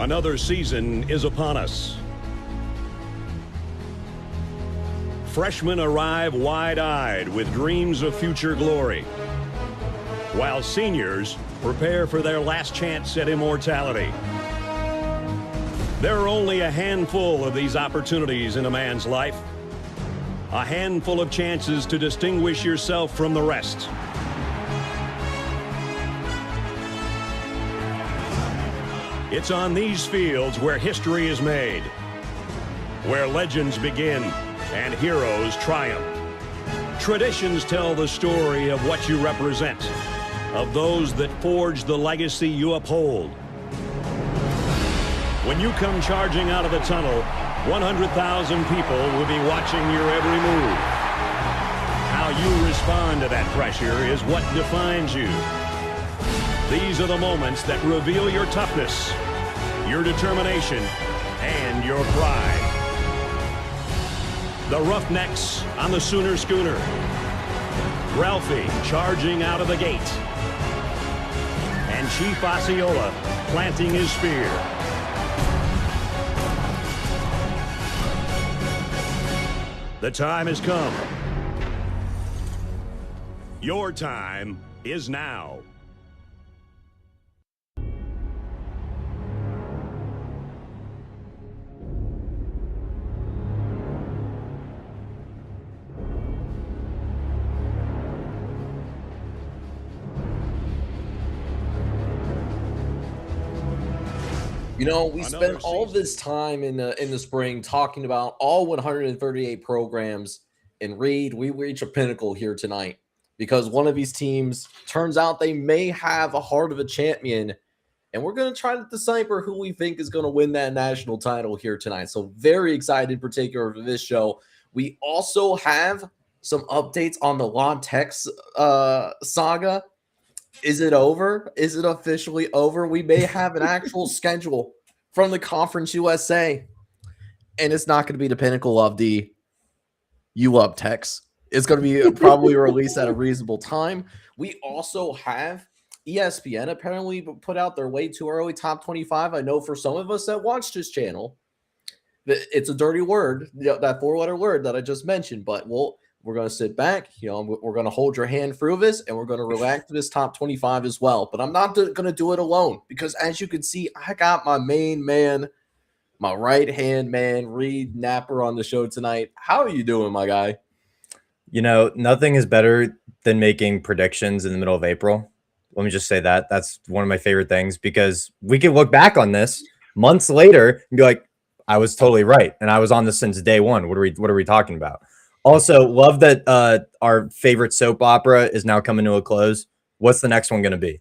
Another season is upon us. Freshmen arrive wide-eyed with dreams of future glory, while seniors prepare for their last chance at immortality. There are only a handful of these opportunities in a man's life, a handful of chances to distinguish yourself from the rest. It's on these fields where history is made, where legends begin and heroes triumph. Traditions tell the story of what you represent, of those that forge the legacy you uphold. When you come charging out of the tunnel, 100,000 people will be watching your every move. How you respond to that pressure is what defines you. These are the moments that reveal your toughness, your determination, and your pride. The Roughnecks on the Sooner Schooner. Ralphie charging out of the gate. And Chief Osceola planting his spear. The time has come. Your time is now. You know, we spent all this time in the spring talking about all 138 programs, and Reed, we reach a pinnacle here tonight because one of these teams turns out they may have a heart of a champion, and we're going to try to decipher who we think is going to win that national title here tonight. So very excited, particular for this show. We also have some updates on the La Tech saga. Is it over? Is it officially over? We may have an actual schedule from the Conference USA, and it's not going to be the pinnacle of the U-Up Techs. It's going to be probably released at a reasonable time. We also have ESPN apparently put out their way too early top 25. I know for some of us that watch this channel, it's a dirty word, that four-letter word that I just mentioned, but we're going to sit back, we're going to hold your hand through this, and we're going to relax to this top 25 as well. But I'm not going to do it alone because, as you can see, I got my main man, my right-hand man, Reed Napper, on the show tonight. How are you doing, my guy? You know, nothing is better than making predictions in the middle of April. Let me just say that. That's one of my favorite things because we can look back on this months later and be like, I was totally right, and I was on this since day one. What are we talking about? Also, love that our favorite soap opera is now coming to a close. What's the next one going to be?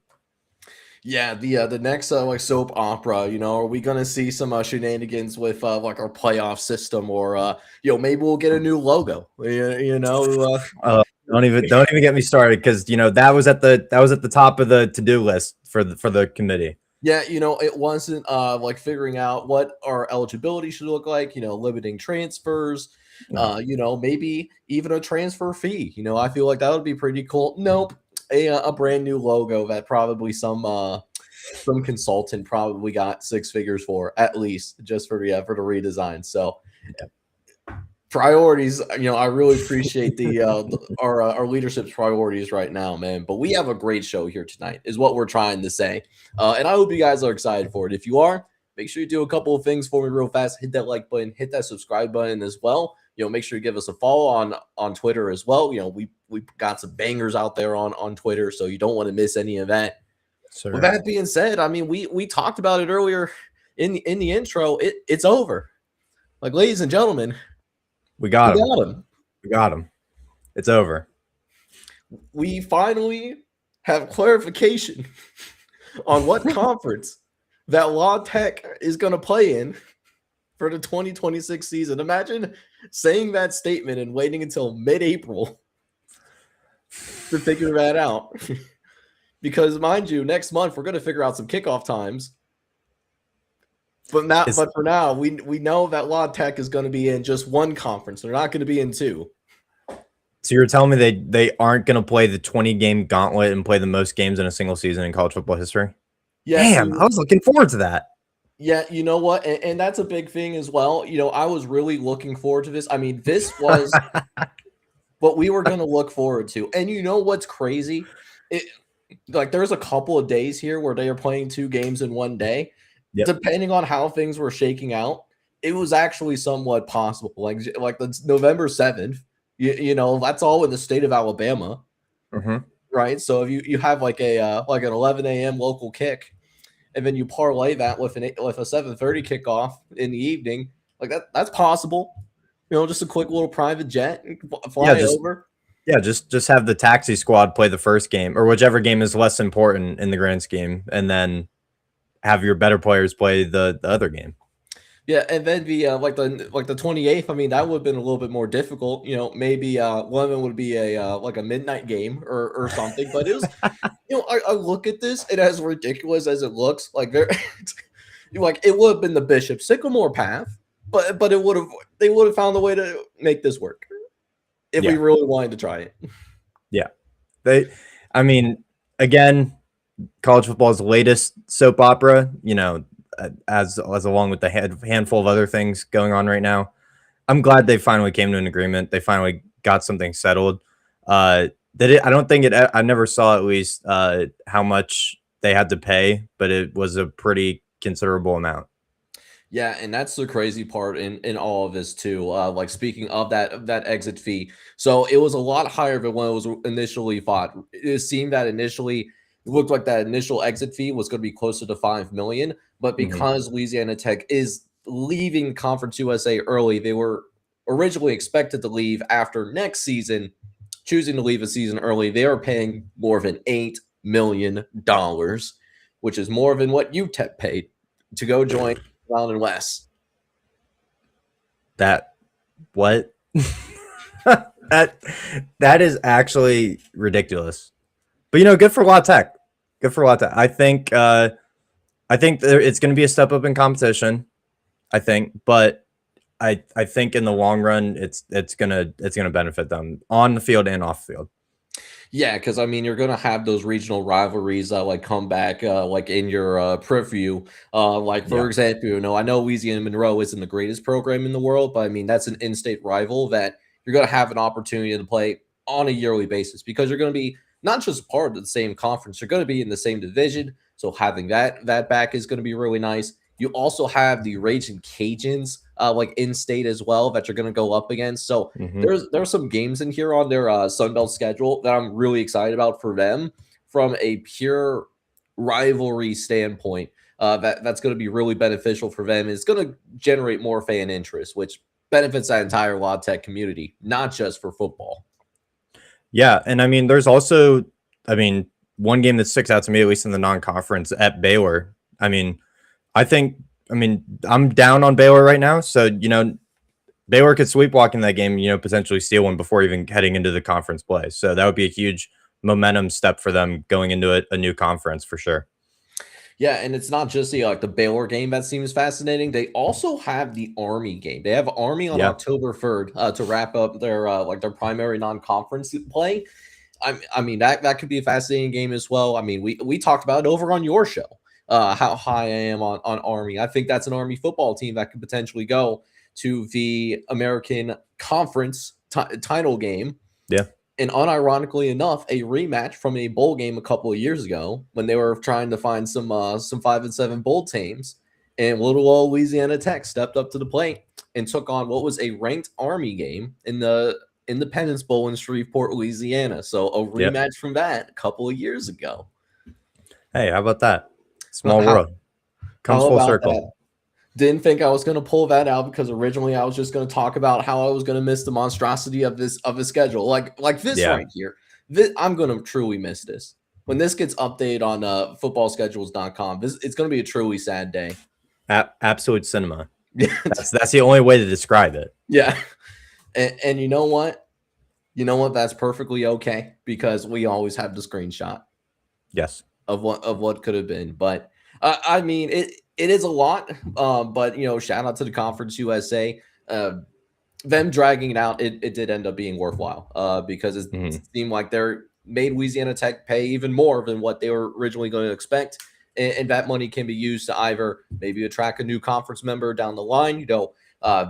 Yeah, the next like soap opera, are we going to see some shenanigans with like our playoff system, or maybe we'll get a new logo? Don't even get me started because that was at the top of the to-do list for the committee. Yeah, it wasn't like figuring out what our eligibility should look like, limiting transfers. Maybe even a transfer fee. I feel like that would be pretty cool. Nope, a brand new logo that probably some consultant probably got six figures for, at least, just for the redesign. So priorities, I really appreciate our leadership's priorities right now, man. But we have a great show here tonight, is what we're trying to say, and I hope you guys are excited for it. If you are, make sure you do a couple of things for me real fast. Hit that like button, hit that subscribe button as well. Make sure you give us a follow on Twitter as well. We got some bangers out there on Twitter, so you don't want to miss any of that. Sure. With that being said, I mean, we talked about it earlier in the intro. It's over. Like, ladies and gentlemen, we got him. We got him. It's over. We finally have clarification on what conference that La Tech is going to play in for the 2026 season. Imagine saying that statement and waiting until mid-April to figure that out. Because, mind you, next month we're going to figure out some kickoff times. But for now, we know that La Tech is going to be in just one conference. They're not going to be in two. So you're telling me they aren't going to play the 20-game gauntlet and play the most games in a single season in college football history? Yeah, damn, I was looking forward to that. Yeah, you know what? And that's a big thing as well. I was really looking forward to this. I mean, this was what we were going to look forward to. And you know what's crazy? It like there's a couple of days here where they are playing 2 games in one day. Yep. Depending on how things were shaking out, it was actually somewhat possible. Like the November 7th, that's all in the state of Alabama, right? So if you have like an 11 a.m. local kick, and then you parlay that with a 7:30 kickoff in the evening, like that's possible. Just a quick little private jet, fly over. Yeah, just have the taxi squad play the first game or whichever game is less important in the grand scheme, and then have your better players play the other game. Yeah, and then the like the 28th. I mean, that would have been a little bit more difficult. Maybe one of them would be a like a midnight game or something. But it was, I look at this, and as ridiculous as it looks, like like it would have been the Bishop Sycamore path, but they would have found a way to make this work if we really wanted to try it. Yeah, I mean, again, college football's latest soap opera. As along with the handful of other things going on right now. I'm glad they finally came to an agreement. They finally got something settled. I don't think I never saw at least how much they had to pay, but it was a pretty considerable amount. Yeah, and that's the crazy part in all of this too. Like speaking of that exit fee, so it was a lot higher than when it was initially thought. It seemed that initially it looked like that initial exit fee was going to be closer to 5 million, but because Louisiana Tech is leaving Conference USA early, they were originally expected to leave after next season. Choosing to leave a season early, they are paying more than $8 million, which is more than what UTEP paid to go join Mountain West. What? that is actually ridiculous. But good for La Tech. Good for La Tech. I think it's going to be a step up in competition. I think, but I think in the long run, it's gonna benefit them on the field and off the field. Yeah, because I mean, you're gonna have those regional rivalries like come back like in your preview. For example, I know Louisiana Monroe isn't the greatest program in the world, but I mean that's an in-state rival that you're gonna have an opportunity to play on a yearly basis because you're gonna be not just part of the same conference, you're gonna be in the same division. So having that back is gonna be really nice. You also have the Raging Cajuns like in state as well that you're going to go up against. So there's some games in here on their Sunbelt schedule that I'm really excited about for them from a pure rivalry standpoint. That's going to be really beneficial for them. It's going to generate more fan interest, which benefits that entire La Tech community, not just for football. Yeah, and I mean, there's also, one game that sticks out to me, at least in the non-conference, at Baylor. I'm down on Baylor right now. So, Baylor could sweepwalk in that game, potentially steal one before even heading into the conference play. So that would be a huge momentum step for them going into a new conference for sure. Yeah, and it's not just the Baylor game that seems fascinating. They also have the Army game. They have Army on October 3rd to wrap up their their primary non-conference play. I mean that could be a fascinating game as well. I mean, we talked about it over on your show. How high I am on Army. I think that's an Army football team that could potentially go to the American Conference title game. Yeah. And unironically enough, a rematch from a bowl game a couple of years ago when they were trying to find some 5-7 bowl teams. And little old Louisiana Tech stepped up to the plate and took on what was a ranked Army game in the Independence Bowl in Shreveport, Louisiana. So a rematch from that a couple of years ago. Hey, how about that? Small world. Comes full circle. That? Didn't think I was going to pull that out because originally I was just going to talk about how I was going to miss the monstrosity of the schedule. Like this right here. I'm going to truly miss this. When this gets updated on footballschedules.com, it's going to be a truly sad day. Absolute cinema. Yeah. That's the only way to describe it. Yeah. And you know what? That's perfectly okay because we always have the screenshot. Yes. Of what could have been, but I mean it is a lot. But shout out to the Conference USA. Them dragging it out, it did end up being worthwhile. Because it seemed like they're made Louisiana Tech pay even more than what they were originally going to expect. and that money can be used to either maybe attract a new conference member down the line.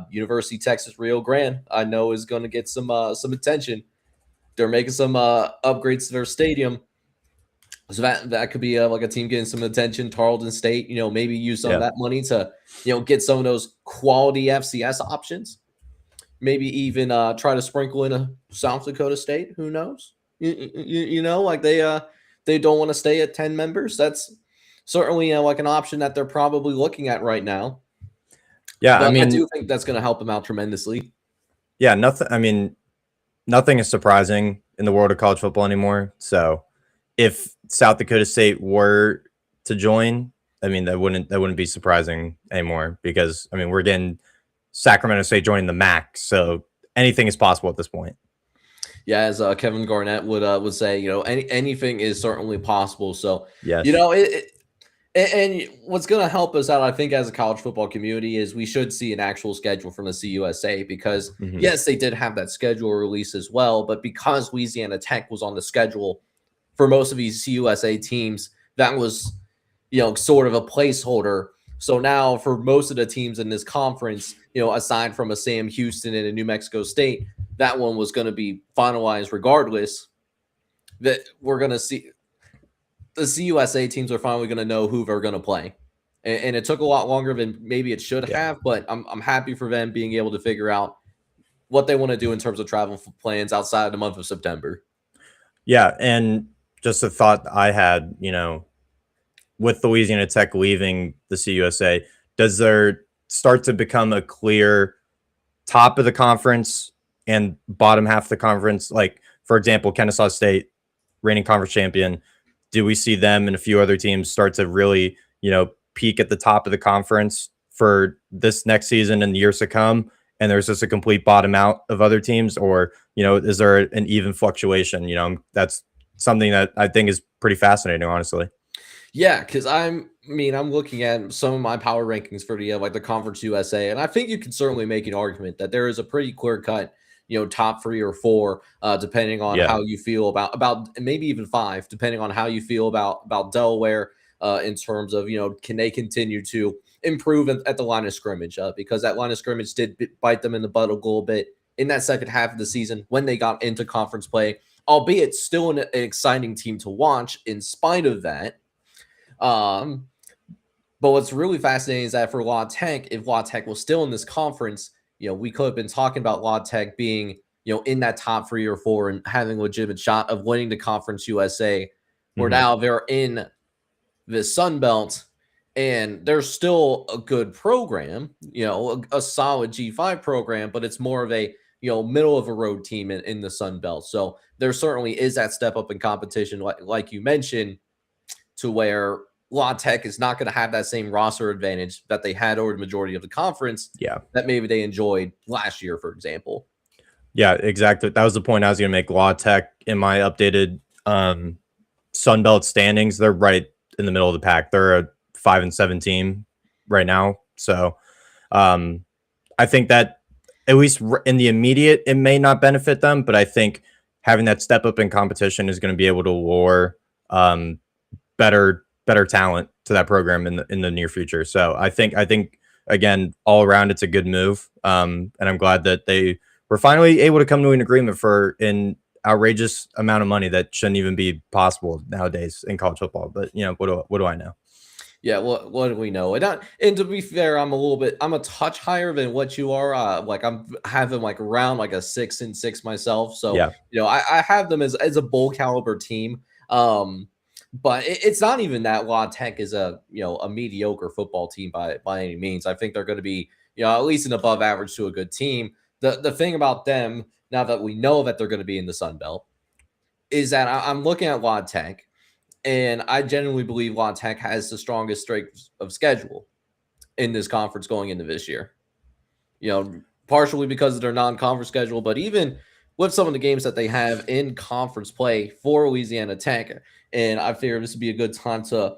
University of Texas Rio Grande, I know, is going to get some attention. They're making some upgrades to their stadium. So that could be like a team getting some attention. Tarleton State, maybe use some of that money to, get some of those quality FCS options. Maybe even try to sprinkle in a South Dakota State. Who knows? Like they don't want to stay at 10 members. That's certainly like an option that they're probably looking at right now. Yeah, but I do think that's going to help them out tremendously. Yeah, nothing is surprising in the world of college football anymore. So if South Dakota State were to join, that wouldn't be surprising anymore, because we're getting Sacramento State joining the MAC, so anything is possible at this point. Yeah, as Kevin Garnett would say, anything is certainly possible. So yes. And what's going to help us out, I think, as a college football community, is we should see an actual schedule from the CUSA, because yes, they did have that schedule release as well, but because Louisiana Tech was on the schedule for most of these CUSA teams, that was, sort of a placeholder. So now for most of the teams in this conference, aside from a Sam Houston and a New Mexico State, that one was going to be finalized regardless. That we're going to see the CUSA teams are finally going to know who they're going to play. And it took a lot longer than maybe it should have, but I'm happy for them being able to figure out what they want to do in terms of travel plans outside of the month of September. Yeah, and just a thought I had, with Louisiana Tech leaving the CUSA, does there start to become a clear top of the conference and bottom half of the conference? Like, for example, Kennesaw State, reigning conference champion. Do we see them and a few other teams start to really, peak at the top of the conference for this next season and the years to come? And there's just a complete bottom out of other teams, or, is there an even fluctuation? That's something that I think is pretty fascinating, honestly. Yeah, because I'm looking at some of my power rankings for the Conference USA, and I think you can certainly make an argument that there is a pretty clear cut, top 3 or 4, depending on how you feel about maybe even 5, depending on how you feel about Delaware, in terms of, can they continue to improve at the line of scrimmage, because that line of scrimmage did bite them in the butt a little bit in that second half of the season when they got into conference play, albeit still an exciting team to watch in spite of that. But what's really fascinating is that for La Tech, if La Tech was still in this conference, we could have been talking about La Tech being, in that top 3 or 4 and having a legitimate shot of winning the Conference USA, where now they're in the Sun Belt and there's still a good program, a solid G5 program, but it's more of a, middle of a road team in the Sun Belt. So there certainly is that step up in competition, like you mentioned, to where La Tech is not going to have that same roster advantage that they had over the majority of the conference. Yeah, that maybe they enjoyed last year, for example. Yeah, exactly. That was the point I was going to make. La Tech, in my updated Sun Belt standings, they're right in the middle of the pack. They're a 5-7 team right now. So I think that at least in the immediate, it may not benefit them, but I think having that step up in competition is going to be able to lure better talent to that program in the near future. So I think again, all around, it's a good move. And I'm glad that they were finally able to come to an agreement for an outrageous amount of money that shouldn't even be possible nowadays in college football. But what do I know? Yeah, what do we know? And to be fair, I'm a touch higher than what you are. I'm having around a 6-6 myself. So yeah. I have them as a bowl caliber team. But it's not even that La Tech is a mediocre football team by any means. I think they're going to be at least an above average to a good team. The thing about them, now that we know that they're going to be in the Sun Belt, is that I'm looking at La Tech, and I genuinely believe La Tech has the strongest strength of schedule in this conference going into this year. Partially because of their non-conference schedule, but even with some of the games that they have in conference play for Louisiana Tech. And I figure this would be a good time to,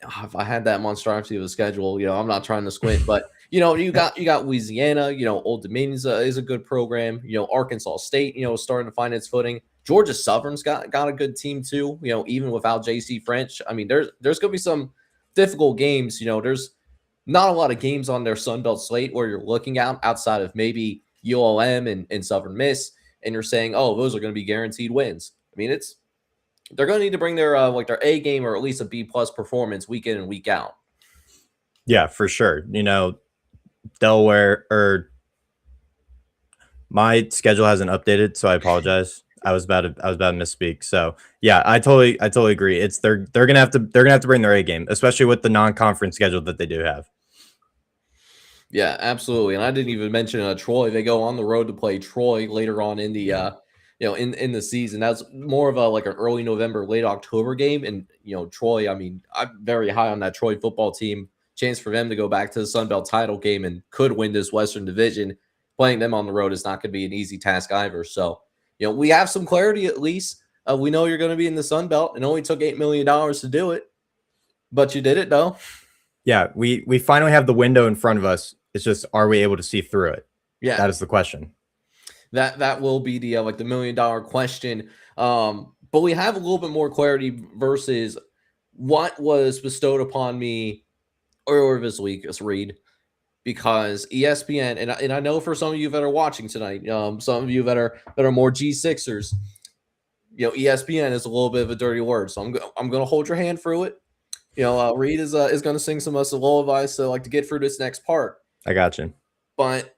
if I had that monstrosity of a schedule, I'm not trying to squint, but You got Louisiana. Old Dominion's is a good program. Arkansas State. Starting to find its footing. Georgia Southern's got a good team too. Even without J.C. French. I mean, there's going to be some difficult games. There's not a lot of games on their Sun Belt slate where you're looking out outside of maybe ULM and Southern Miss, and you're saying, oh, those are going to be guaranteed wins. I mean, they're going to need to bring their their A game or at least a B plus performance week in and week out. Yeah, for sure. Delaware or my schedule hasn't updated, so I apologize. I was about to misspeak. So yeah, I totally agree. They're gonna have to bring their A game, especially with the non-conference schedule that they do have. Yeah, absolutely. And I didn't even mention Troy. They go on the road to play Troy later on in the in the season. That's more of a like an early November, late October game. And Troy, I mean, I'm very high on that Troy football team. Chance for them to go back to the Sun Belt title game and could win this Western Division. Playing them on the road is not going to be an easy task either. So, we have some clarity at least. We know you're going to be in the Sun Belt. It only took $8 million to do it, but you did it though. Yeah, we finally have the window in front of us. It's just, are we able to see through it? Yeah, that is the question. That will be the the $1 million question. But we have a little bit more clarity versus what was bestowed upon me earlier this week, as Reed, because ESPN and I know for some of you that are watching tonight, some of you that are more G6ers, ESPN is a little bit of a dirty word, so I'm going to hold your hand through it. Reed is going to sing some of us lullabies to to get through this next part. I got you. But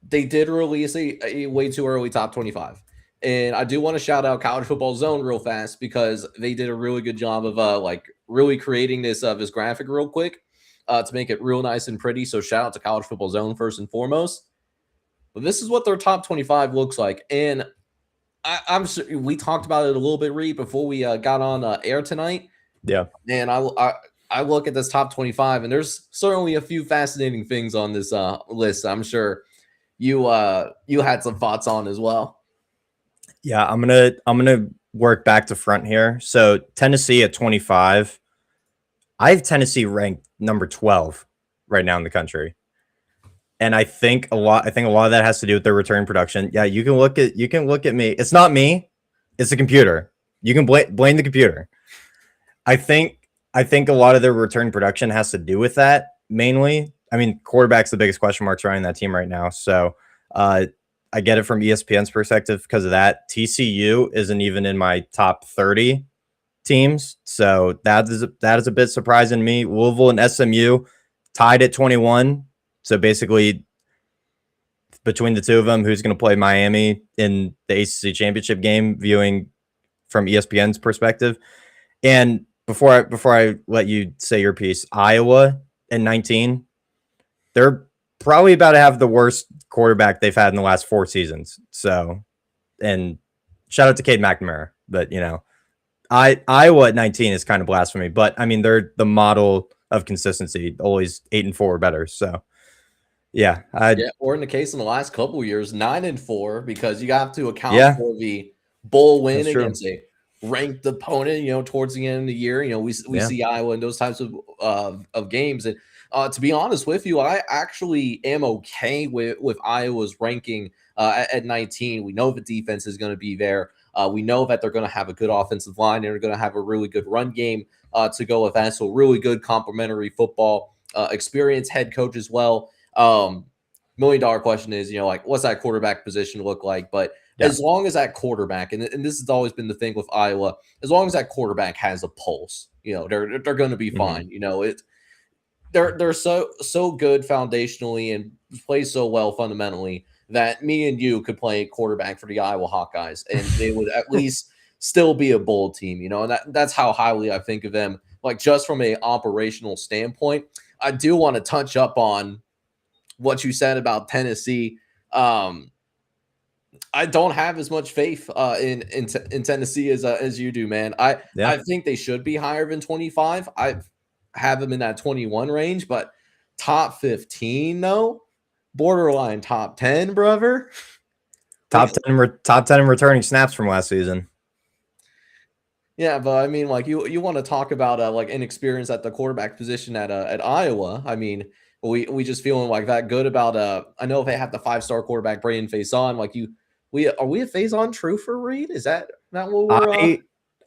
they did release a way too early top 25. And I do want to shout out College Football Zone real fast because they did a really good job of really creating this graphic real quick to make it real nice and pretty. So shout out to College Football Zone first and foremost. But this is what their top 25 looks like. And we talked about it a little bit, Reed, before we got on air tonight. Yeah. And I look at this top 25, and there's certainly a few fascinating things on this list. I'm sure you had some thoughts on as well. Yeah, I'm gonna work back to front here. So Tennessee at 25. I have Tennessee ranked number 12 right now in the country. And I think a lot of that has to do with their return production. Yeah, you can look at me. It's not me, it's the computer. You can blame the computer. I think a lot of their return production has to do with that mainly. I mean, quarterback's the biggest question mark surrounding that team right now. So I get it from ESPN's perspective because of that. TCU isn't even in my top 30 teams. So that is a bit surprising to me. Louisville and SMU tied at 21. So basically, between the two of them, who's going to play Miami in the ACC championship game, viewing from ESPN's perspective. And before I let you say your piece, Iowa at 19, they're probably about to have the worst quarterback they've had in the last 4 seasons. So, and shout out to Cade McNamara, but Iowa at 19 is kind of blasphemy. But I mean, they're the model of consistency, always 8-4 or better. So, yeah, or in the case in the last couple of years, 9-4, because you have to account for the bowl win against a ranked opponent. Towards the end of the year, we see Iowa in those types of games. And to be honest with you, I actually am okay with Iowa's ranking at 19. We know the defense is going to be there. We know that they're going to have a good offensive line and they're going to have a really good run game to go with that. So really good complementary football experience, head coach as well. $1 million question is, what's that quarterback position look like? But as long as that quarterback, and this has always been the thing with Iowa, as long as that quarterback has a pulse, they're going to be fine. They're so good foundationally and play so well fundamentally that me and you could play quarterback for the Iowa Hawkeyes and they would at least still be a bowl team, and that's how highly I think of them. Like just from a operational standpoint, I do want to touch up on what you said about Tennessee. I don't have as much faith in Tennessee as you do, man. I think they should be higher than 25. I have them in that 21 range, but top 15, though, borderline top 10, brother. Top 10 returning snaps from last season. Yeah, but I mean, you want to talk about inexperience at the quarterback position at Iowa. I mean, We just feeling like that good about I know if they have the 5-star quarterback Brandon Faison, like are we a Faison true for Reed? Is that not what we're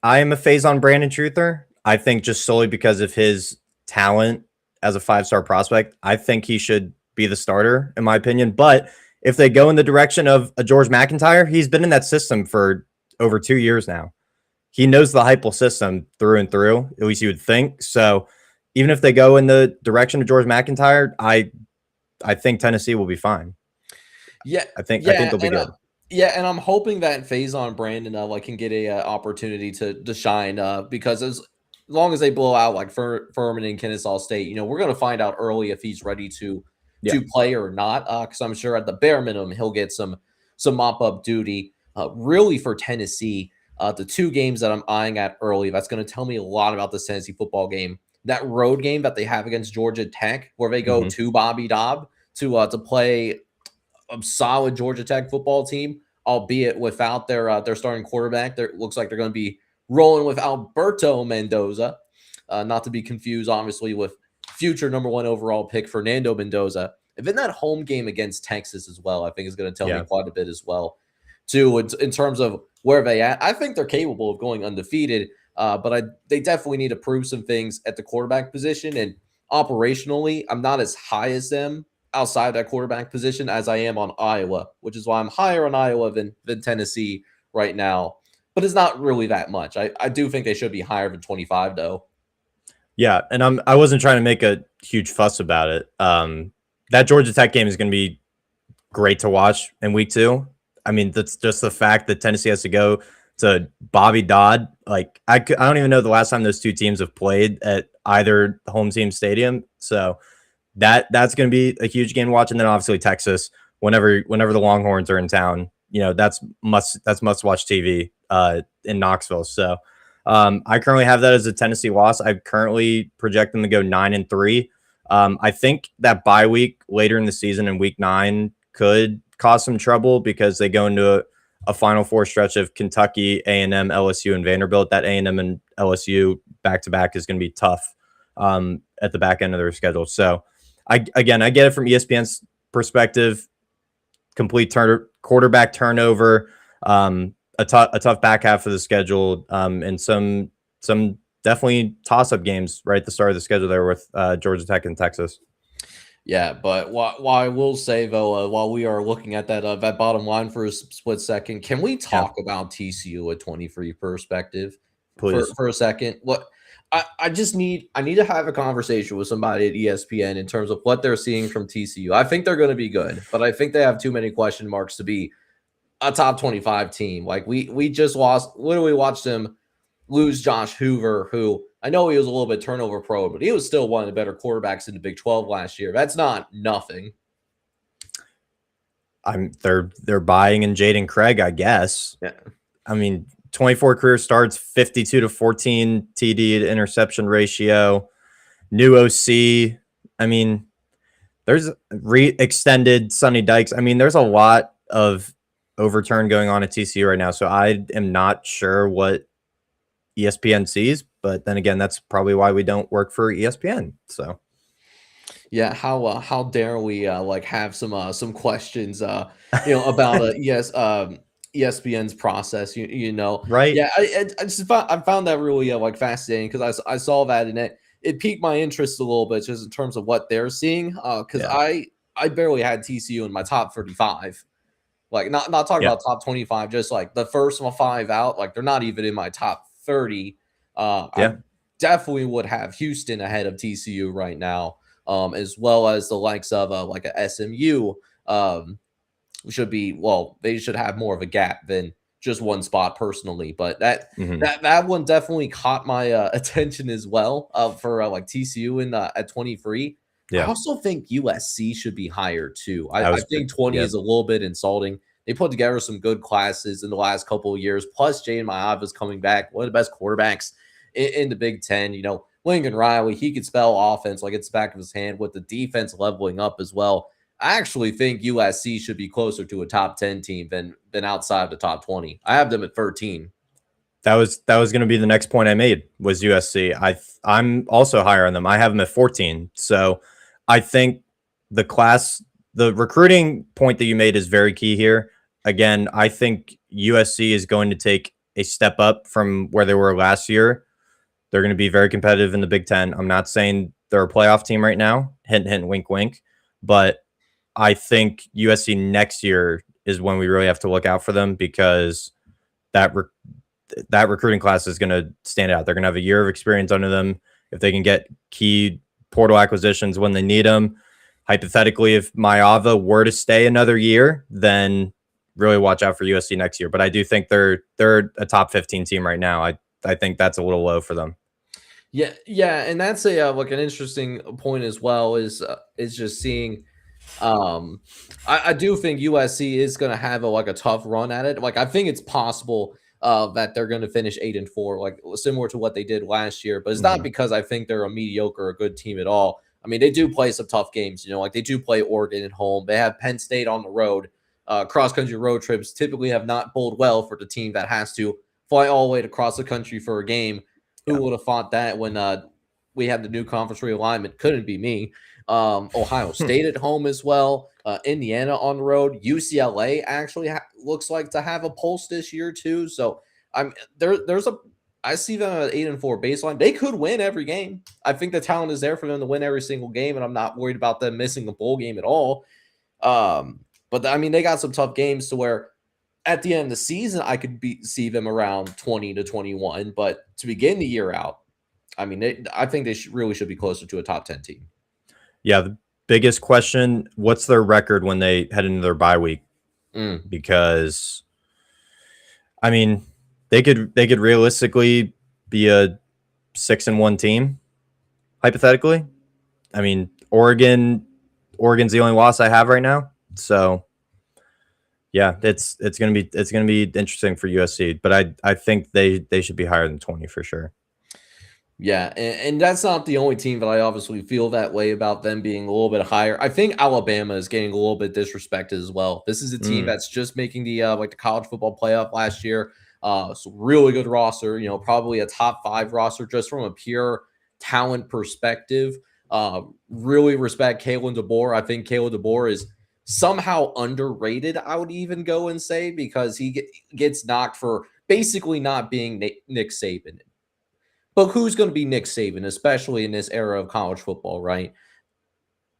I am a phase on Brandon Truther. I think just solely because of his talent as a 5-star prospect, I think he should be the starter, in my opinion. But if they go in the direction of a George McIntyre, he's been in that system for over 2 years now. He knows the Heupel system through and through, at least you would think. So even if they go in the direction of George McIntyre, I think Tennessee will be fine. Yeah, I think they'll be good. Yeah, and I'm hoping that Faison Brandon like can get a opportunity to shine because as long as they blow out like Furman and Kennesaw State, you know, we're going to find out early if he's ready to play or not. Because I'm sure at the bare minimum he'll get some mop up duty. Really for Tennessee, the 2 games that I'm eyeing at early, that's going to tell me a lot about this Tennessee football game. That road game that they have against Georgia Tech, where they go to Bobby Dobb to play a solid Georgia Tech football team, albeit without their starting quarterback. It looks like they're going to be rolling with Alberto Mendoza, not to be confused, obviously, with future number 1 overall pick Fernando Mendoza. And then that home game against Texas as well, I think is going to tell me quite a bit as well, too, in terms of where they at. I think they're capable of going undefeated, but they definitely need to prove some things at the quarterback position. And operationally, I'm not as high as them outside that quarterback position as I am on Iowa, which is why I'm higher on Iowa than Tennessee right now. But it's not really that much. I do think they should be higher than 25, though. Yeah, and I wasn't trying to make a huge fuss about it. That Georgia Tech game is going to be great to watch in week 2. I mean, that's just the fact that Tennessee has to go to Bobby Dodd. Like, I don't even know the last time those 2 teams have played at either home team stadium. So that's going to be a huge game to watch. And then obviously Texas, whenever the Longhorns are in town, you know, that's must watch TV in Knoxville. So I currently have that as a Tennessee loss. I currently project them to go 9-3. I think that bye week later in the season in week 9 could cause some trouble because they go into a Final Four stretch of Kentucky, A&M, LSU, and Vanderbilt. That A&M and LSU back-to-back is going to be tough at the back end of their schedule. So I get it from ESPN's perspective. Complete quarterback turnover, a tough back half of the schedule, and some definitely toss-up games right at the start of the schedule there with Georgia Tech and Texas. Yeah, but what I will say though, while we are looking at that bottom line for a split second, can we talk about TCU at 23 perspective for a second? What I need to have a conversation with somebody at ESPN in terms of what they're seeing from TCU. I think they're going to be good, but I think they have too many question marks to be a top 25 team. Like we just lost. Literally watched them lose Josh Hoover, who I know he was a little bit turnover prone, but he was still one of the better quarterbacks in the Big 12 last year. That's not nothing. They're buying in Jaden Craig, I guess. Yeah. I mean, 24 career starts, 52-14 TD to interception ratio, new OC. I mean, there's extended Sonny Dykes. I mean, there's a lot of overturn going on at TCU right now. So I am not sure what ESPN sees, but then again, that's probably why we don't work for ESPN. So yeah, how dare we like have some questions about ESPN's process, you know, right? Yeah, I found that really like fascinating because I saw that and it piqued my interest a little bit just in terms of what they're seeing. Because I barely had TCU in my top 35. Like not talking about top 25, just like the first 5 out. Like they're not even in my top 30. I definitely would have Houston ahead of TCU right now, as well as the likes of like a SMU. They should have more of a gap than just one spot personally, but that one definitely caught my attention as well for like TCU in at 23. I also think USC should be higher too. I think 20 is a little bit insulting. They put together some good classes in the last couple of years. Plus, Jaden Maiava's coming back, one of the best quarterbacks in the Big Ten. You know, Lincoln Riley, he could spell offense like it's the back of his hand with the defense leveling up as well. I actually think USC should be closer to a top 10 team than outside the top 20. I have them at 13. That was going to be the next point I made was USC. I'm also higher on them. I have them at 14. So I think the recruiting point that you made is very key here. Again, I think USC is going to take a step up from where they were last year. They're going to be very competitive in the Big Ten. I'm not saying they're a playoff team right now. Hint, hint, wink, wink. But I think USC next year is when we really have to look out for them, because that recruiting class is going to stand out. They're going to have a year of experience under them. If they can get key portal acquisitions when they need them, hypothetically, if Maeva were to stay another year, then really watch out for USC next year. But I do think they're a top 15 team right now. I think that's a little low for them. Yeah, and that's a like an interesting point as well. Is just seeing. I do think USC is going to have a tough run at it. Like I think it's possible that they're going to finish 8-4, like similar to what they did last year. But it's not because I think they're a mediocre or good team at all. I mean, they do play some tough games. Like they do play Oregon at home. They have Penn State on the road. Cross-country road trips typically have not bowled well for the team that has to fly all the way to cross the country for a game. Who would have thought that when we had the new conference realignment? Couldn't be me. Ohio State at home as well. Indiana on the road. UCLA actually looks like to have a pulse this year too. So I see them at 8-4 baseline. They could win every game. I think the talent is there for them to win every single game, and I'm not worried about them missing a bowl game at all. But I mean, they got some tough games to where at the end of the season, I could see them around 20-21. But to begin the year out, I mean, I think they really should be closer to a top 10 team. Yeah, the biggest question, what's their record when they head into their bye week? Because, I mean, they could realistically be a 6-1 team, hypothetically. I mean, Oregon's the only loss I have right now. So, yeah, it's gonna be interesting for USC, but I think they should be higher than 20 for sure. Yeah, and that's not the only team that I obviously feel that way about them being a little bit higher. I think Alabama is getting a little bit disrespected as well. This is a team that's just making the the college football playoff last year. So really good roster, probably a top 5 roster just from a pure talent perspective. Really respect Kalen DeBoer. I think Kalen DeBoer is somehow underrated, I would even go and say, because he gets knocked for basically not being Nick Saban. But who's going to be Nick Saban, especially in this era of college football, right?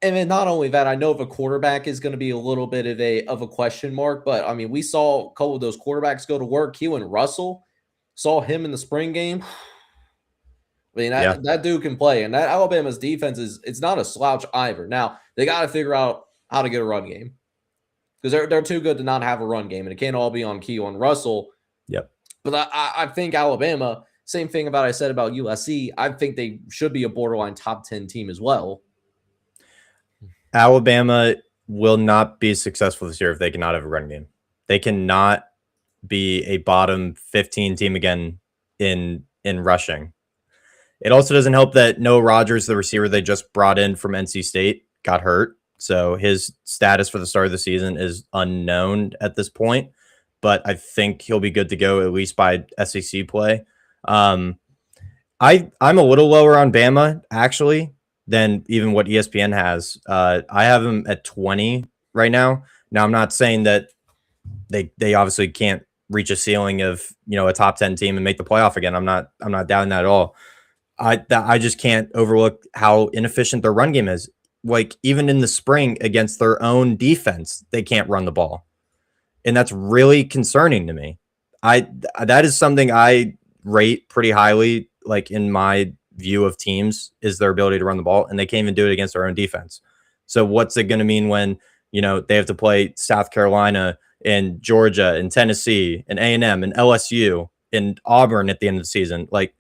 And then not only that, I know if a quarterback is going to be a little bit of a question mark, but I mean, we saw a couple of those quarterbacks go to work. Keelan Russell, saw him in the spring game. I mean, that dude can play, and that Alabama's defense it's not a slouch either. Now they got to figure out how to get a run game, because they're too good to not have a run game, and it can't all be on Keelan Russell. Yep. But I think Alabama. Same thing about I said about USC. I think they should be a borderline top 10 team as well. Alabama will not be successful this year if they cannot have a run game. They cannot be a bottom 15 team again in rushing. It also doesn't help that Noah Rogers, the receiver they just brought in from NC State, got hurt. So his status for the start of the season is unknown at this point. But I think he'll be good to go at least by SEC play. I'm a little lower on Bama actually than even what ESPN has. I have them at 20 right now. Now I'm not saying that they obviously can't reach a ceiling of a top 10 team and make the playoff again. I'm not doubting that at all. I just can't overlook how inefficient their run game is. Like even in the spring against their own defense, they can't run the ball, and that's really concerning to me. That is something I rate pretty highly, like in my view of teams, is their ability to run the ball, and they can't even do it against their own defense. So what's it going to mean when they have to play South Carolina and Georgia and Tennessee and A&M and LSU and Auburn at the end of the season? Like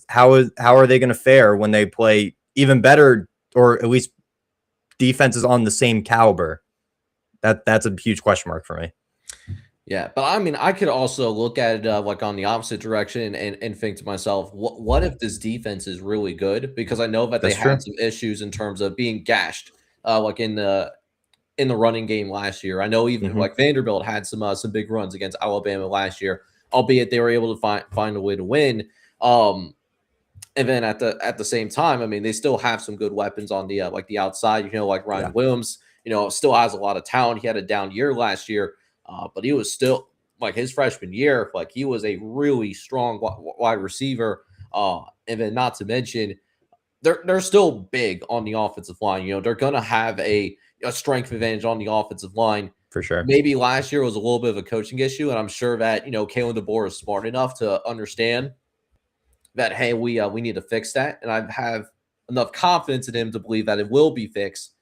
how are they going to fare when they play even better, or at least defenses on the same caliber? That's a huge question mark for me. Yeah, but I mean, I could also look at it like on the opposite direction and think to myself, what if this defense is really good? Because I know that they had some issues in terms of being gashed, like in the running game last year. I know even like Vanderbilt had some big runs against Alabama last year, albeit they were able to find a way to win. And then at the same time, I mean, they still have some good weapons on the like the outside. You know, like Ryan Williams. You know, still has a lot of talent. He had a down year last year, but he was still like his freshman year. Like he was a really strong wide receiver. And then not to mention, they're still big on the offensive line. You know, they're gonna have a strength advantage on the offensive line. For sure. Maybe last year was a little bit of a coaching issue, and I'm sure that Kalen DeBoer is smart enough to understand that, hey, we need to fix that, and I have enough confidence in him to believe that it will be fixed.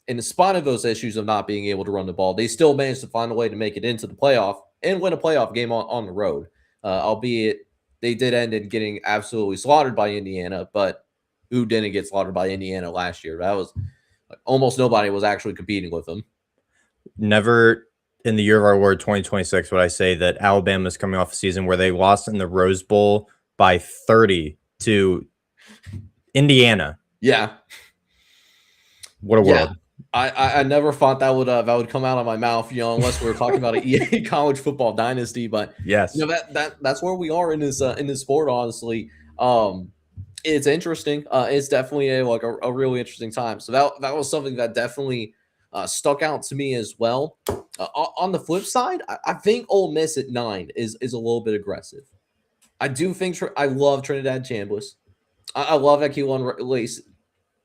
And in spite of those issues of not being able to run the ball, they still managed to find a way to make it into the playoff and win a playoff game on the road. Albeit they did end in getting absolutely slaughtered by Indiana, but who didn't get slaughtered by Indiana last year? That was almost nobody was actually competing with them. Never in the year of our Lord 2026 would I say that Alabama is coming off a season where they lost in the Rose Bowl by 30 to Indiana. Yeah. What a world. I never thought that would come out of my mouth, unless we were talking about an EA college football dynasty. But yes, that's where we are in this sport, honestly. It's interesting. It's definitely a really interesting time. So that was something that definitely stuck out to me as well. On the flip side, I think Ole Miss at 9 is a little bit aggressive. I do think I love Trinidad Chambliss. I love that Keelan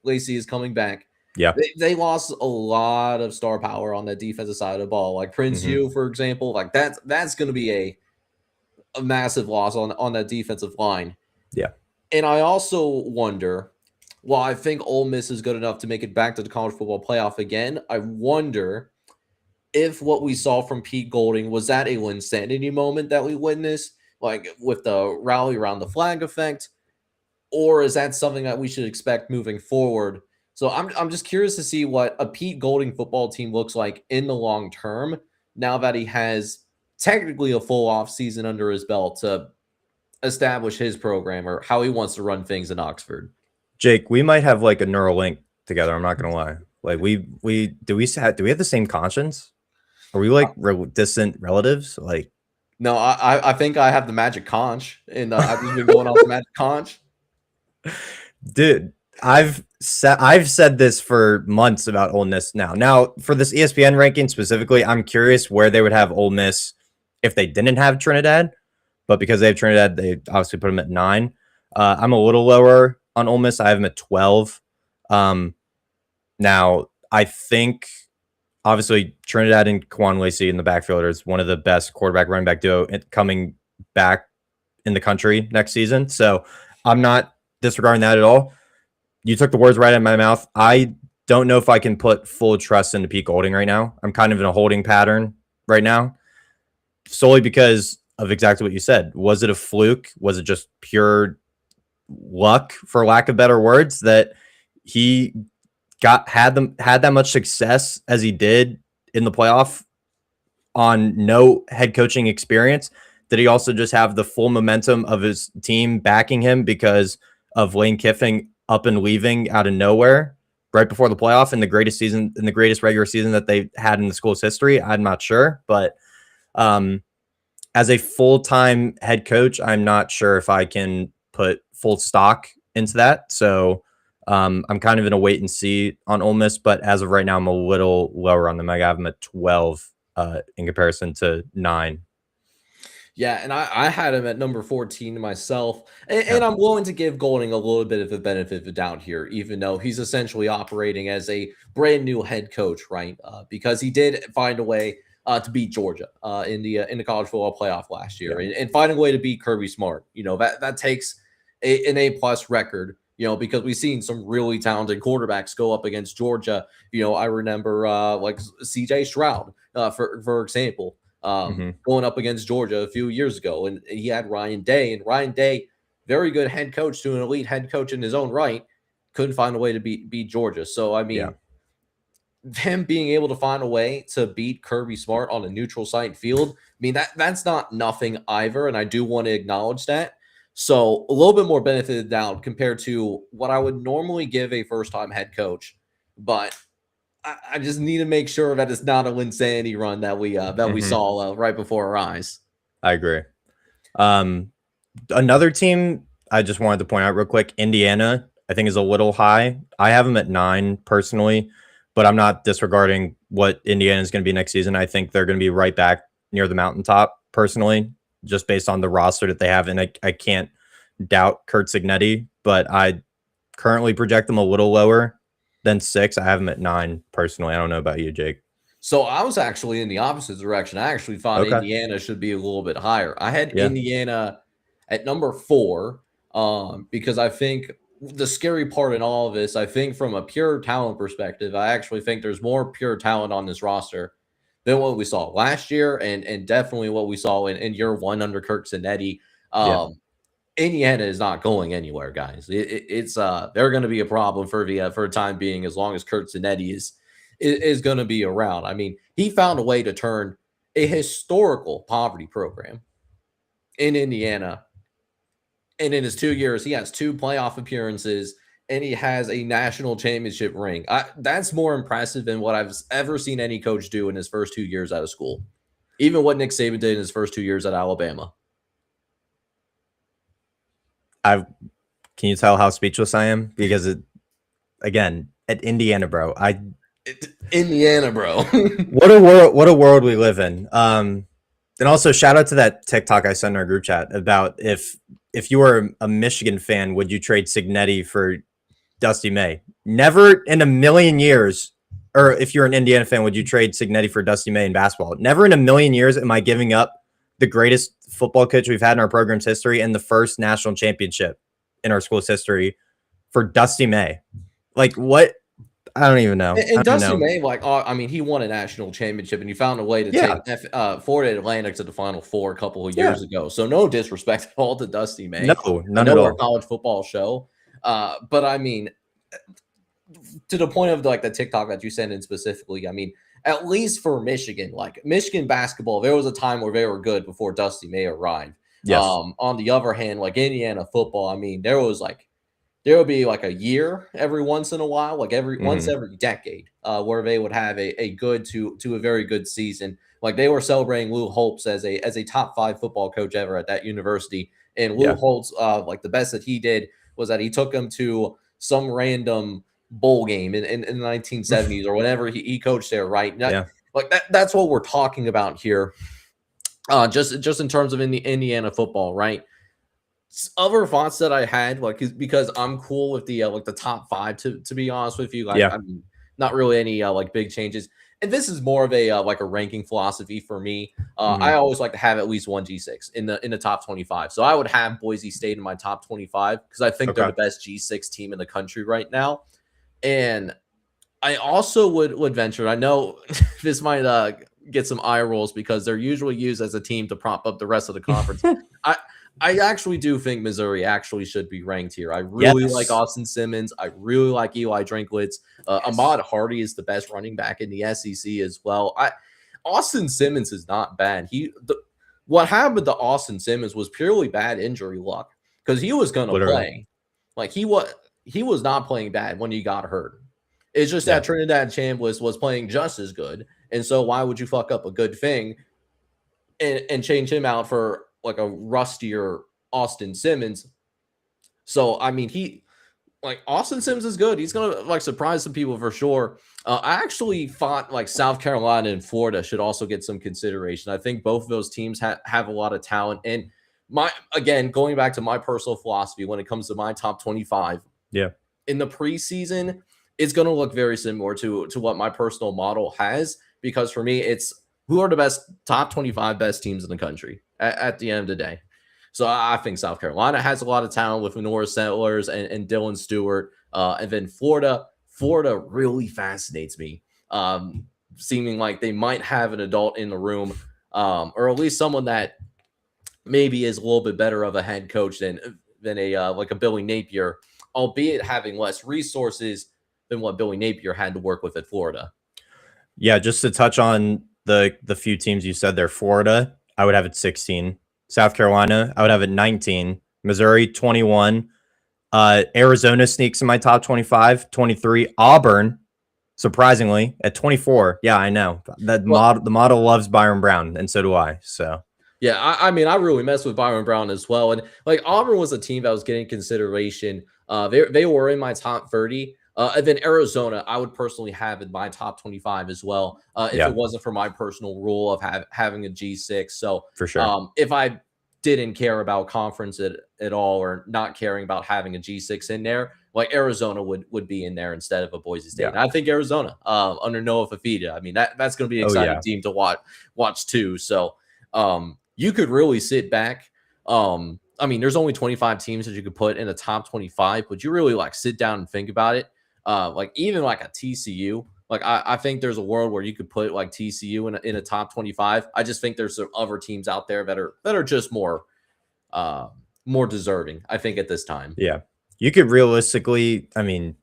Lacey is coming back. Yeah, they lost a lot of star power on that defensive side of the ball, like Prince Hugh, for example. Like that's going to be a massive loss on that defensive line. Yeah, and I also wonder, while I think Ole Miss is good enough to make it back to the college football playoff again, I wonder if what we saw from Pete Golding was that a Linsanity moment that we witnessed, like with the rally around the flag effect, or is that something that we should expect moving forward? So I'm just curious to see what a Pete Golding football team looks like in the long term now that he has technically a full off season under his belt to establish his program or how he wants to run things in Oxford. Jake, we might have like a neural link together. I'm not gonna lie. Like do we have the same conscience? Are we like distant relatives? Like, no, I think I have the magic conch, and I've just been going off the magic conch. Dude, I've said this for months about Ole Miss now. Now, for this ESPN ranking specifically, I'm curious where they would have Ole Miss if they didn't have Trinidad. But because they have Trinidad, they obviously put them at 9. I'm a little lower on Ole Miss. I have them at 12. Now, I think, obviously, Trinidad and Kwan Lacey in the backfield is one of the best quarterback running back duo coming back in the country next season. So I'm not disregarding that at all. You took the words right out of my mouth. I don't know if I can put full trust into Pete Golding right now. I'm kind of in a holding pattern right now, solely because of exactly what you said. Was it a fluke? Was it just pure luck, for lack of better words, that he had that much success as he did in the playoff on no head coaching experience? Did he also just have the full momentum of his team backing him because of Lane Kiffin up and leaving out of nowhere right before the playoff in the greatest regular season that they had in the school's history? I'm not sure, but as a full-time head coach, I'm not sure if I can put full stock into that. So I'm kind of in a wait and see on Ole Miss, but as of right now, I'm a little lower on them. I have them at 12 in comparison to 9. Yeah, and I had him at number 14 myself. And I'm willing to give Golding a little bit of the benefit of the doubt here, even though he's essentially operating as a brand new head coach, right? Because he did find a way to beat Georgia in the college football playoff last year, and finding a way to beat Kirby Smart. That takes an A+ record, because we've seen some really talented quarterbacks go up against Georgia. I remember like CJ Stroud, for example. Going up against Georgia a few years ago, and he had Ryan Day, and Ryan Day, very good head coach to an elite head coach in his own right, couldn't find a way to beat Georgia. So I mean, them being able to find a way to beat Kirby Smart on a neutral site field, I mean that's not nothing either, and I do want to acknowledge that. So a little bit more benefit of the doubt compared to what I would normally give a first-time head coach, but I just need to make sure that it's not a Linsanity run that we saw right before our eyes. I agree. Another team I just wanted to point out real quick, Indiana, I think is a little high. I have them at 9 personally, but I'm not disregarding what Indiana is going to be next season. I think they're going to be right back near the mountaintop personally, just based on the roster that they have. And I can't doubt Kurt Signetti, but I currently project them a little lower than 6. I have them at 9 personally. I don't know about you, Jake. So I was actually in the opposite direction. I actually thought Indiana should be a little bit higher. I had Indiana at number 4 because I think the scary part in all of this, I think from a pure talent perspective, I actually think there's more pure talent on this roster than what we saw last year and definitely what we saw in year 1 under Kirk Zanetti. Indiana is not going anywhere, guys. It's they're going to be a problem for a time being as long as Kirk Zanetti is going to be around. I mean, he found a way to turn a historical poverty program in Indiana. And in his 2 years, he has 2 playoff appearances and he has a national championship ring. That's more impressive than what I've ever seen any coach do in his first 2 years out of school. Even what Nick Saban did in his first 2 years at Alabama. Can you tell how speechless I am? Because again, at Indiana, bro, Indiana, bro. What a world we live in. And also shout out to that TikTok I sent in our group chat about if you were a Michigan fan, would you trade Signetti for Dusty May? Never in a million years. Or if you're an Indiana fan, would you trade Signetti for Dusty May in basketball? Never in a million years am I giving up the greatest football coach we've had in our program's history and the first national championship in our school's history for Dusty May. Like, what? I don't even know. And Dusty May, he won a national championship, and he found a way to take Florida Atlantic to the Final Four a couple of years ago. So no disrespect at all to Dusty May. No, none at all. Our college football show, but I mean, to the point of the TikTok that you sent in specifically, I mean, at least for Michigan, Michigan basketball, there was a time where they were good before Dusty May arrived. Yes. On the other hand, Indiana football, I mean, there would be a year every once in a while, once every decade, where they would have a good to a very good season. They were celebrating Lou Holtz as a top 5 football coach ever at that university. And Lou Holtz, the best that he did was that he took them to some random bowl game in the 1970s or whenever he coached there, right? That's what we're talking about here. Just in terms of in the Indiana football, right? Other thoughts that I had, because I'm cool with the top 5 to be honest with you. I mean, not really any big changes. And this is more of a ranking philosophy for me. I always like to have at least one G6 in the top 25. So I would have Boise State in my top 25 because I think they're the best G6 team in the country right now. And I also would venture. I know this might get some eye rolls because they're usually used as a team to prop up the rest of the conference. I actually do think Missouri actually should be ranked here. I really like Austin Simmons. I really like Eli Drinkwitz. Ahmad Hardy is the best running back in the SEC as well. Austin Simmons is not bad. What happened to Austin Simmons was purely bad injury luck because he was going to play. He was not playing bad when he got hurt. It's just that Trinidad Chambliss was playing just as good. And so why would you fuck up a good thing and change him out for a rustier Austin Simmons? So, I mean, Austin Simmons is good. He's going to surprise some people for sure. I actually thought South Carolina and Florida should also get some consideration. I think both of those teams have a lot of talent. And going back to my personal philosophy when it comes to my top 25, in the preseason, it's going to look very similar to what my personal model has, because for me, it's who are the top 25 best teams in the country at the end of the day. So I think South Carolina has a lot of talent with Norris Settlers and Dylan Stewart. And then Florida really fascinates me, seeming like they might have an adult in the room, or at least someone that maybe is a little bit better of a head coach than a Billy Napier, albeit having less resources than what Billy Napier had to work with at Florida. Yeah, just to touch on the few teams you said there, Florida, I would have it 16. South Carolina, I would have it 19. Missouri, 21. Arizona sneaks in my top 25, 23. Auburn, surprisingly, at 24. Yeah, I know. The model loves Byron Brown, and so do I. So Yeah, I mean, I really messed with Byron Brown as well, and like Auburn was a team that was getting consideration. They were in my top 30. And then Arizona, I would personally have in my top 25 as well, if Yeah, it wasn't for my personal rule of having a G6. So for sure. if I didn't care about conference at all, or not caring about having a G6 in there, like Arizona would be in there instead of a Boise State. Yeah. And I think Arizona, under Noah Fafita, I mean that's going to be an Oh, exciting yeah. team to watch too. So you could really sit back. I mean, there's only 25 teams that you could put in the top 25, but you really like sit down and think about it. Like even like a TCU, like I think there's a world where you could put like TCU in a top 25. I just think there's some other teams out there that are just more deserving, I think, at this time. Yeah. You could realistically, I mean,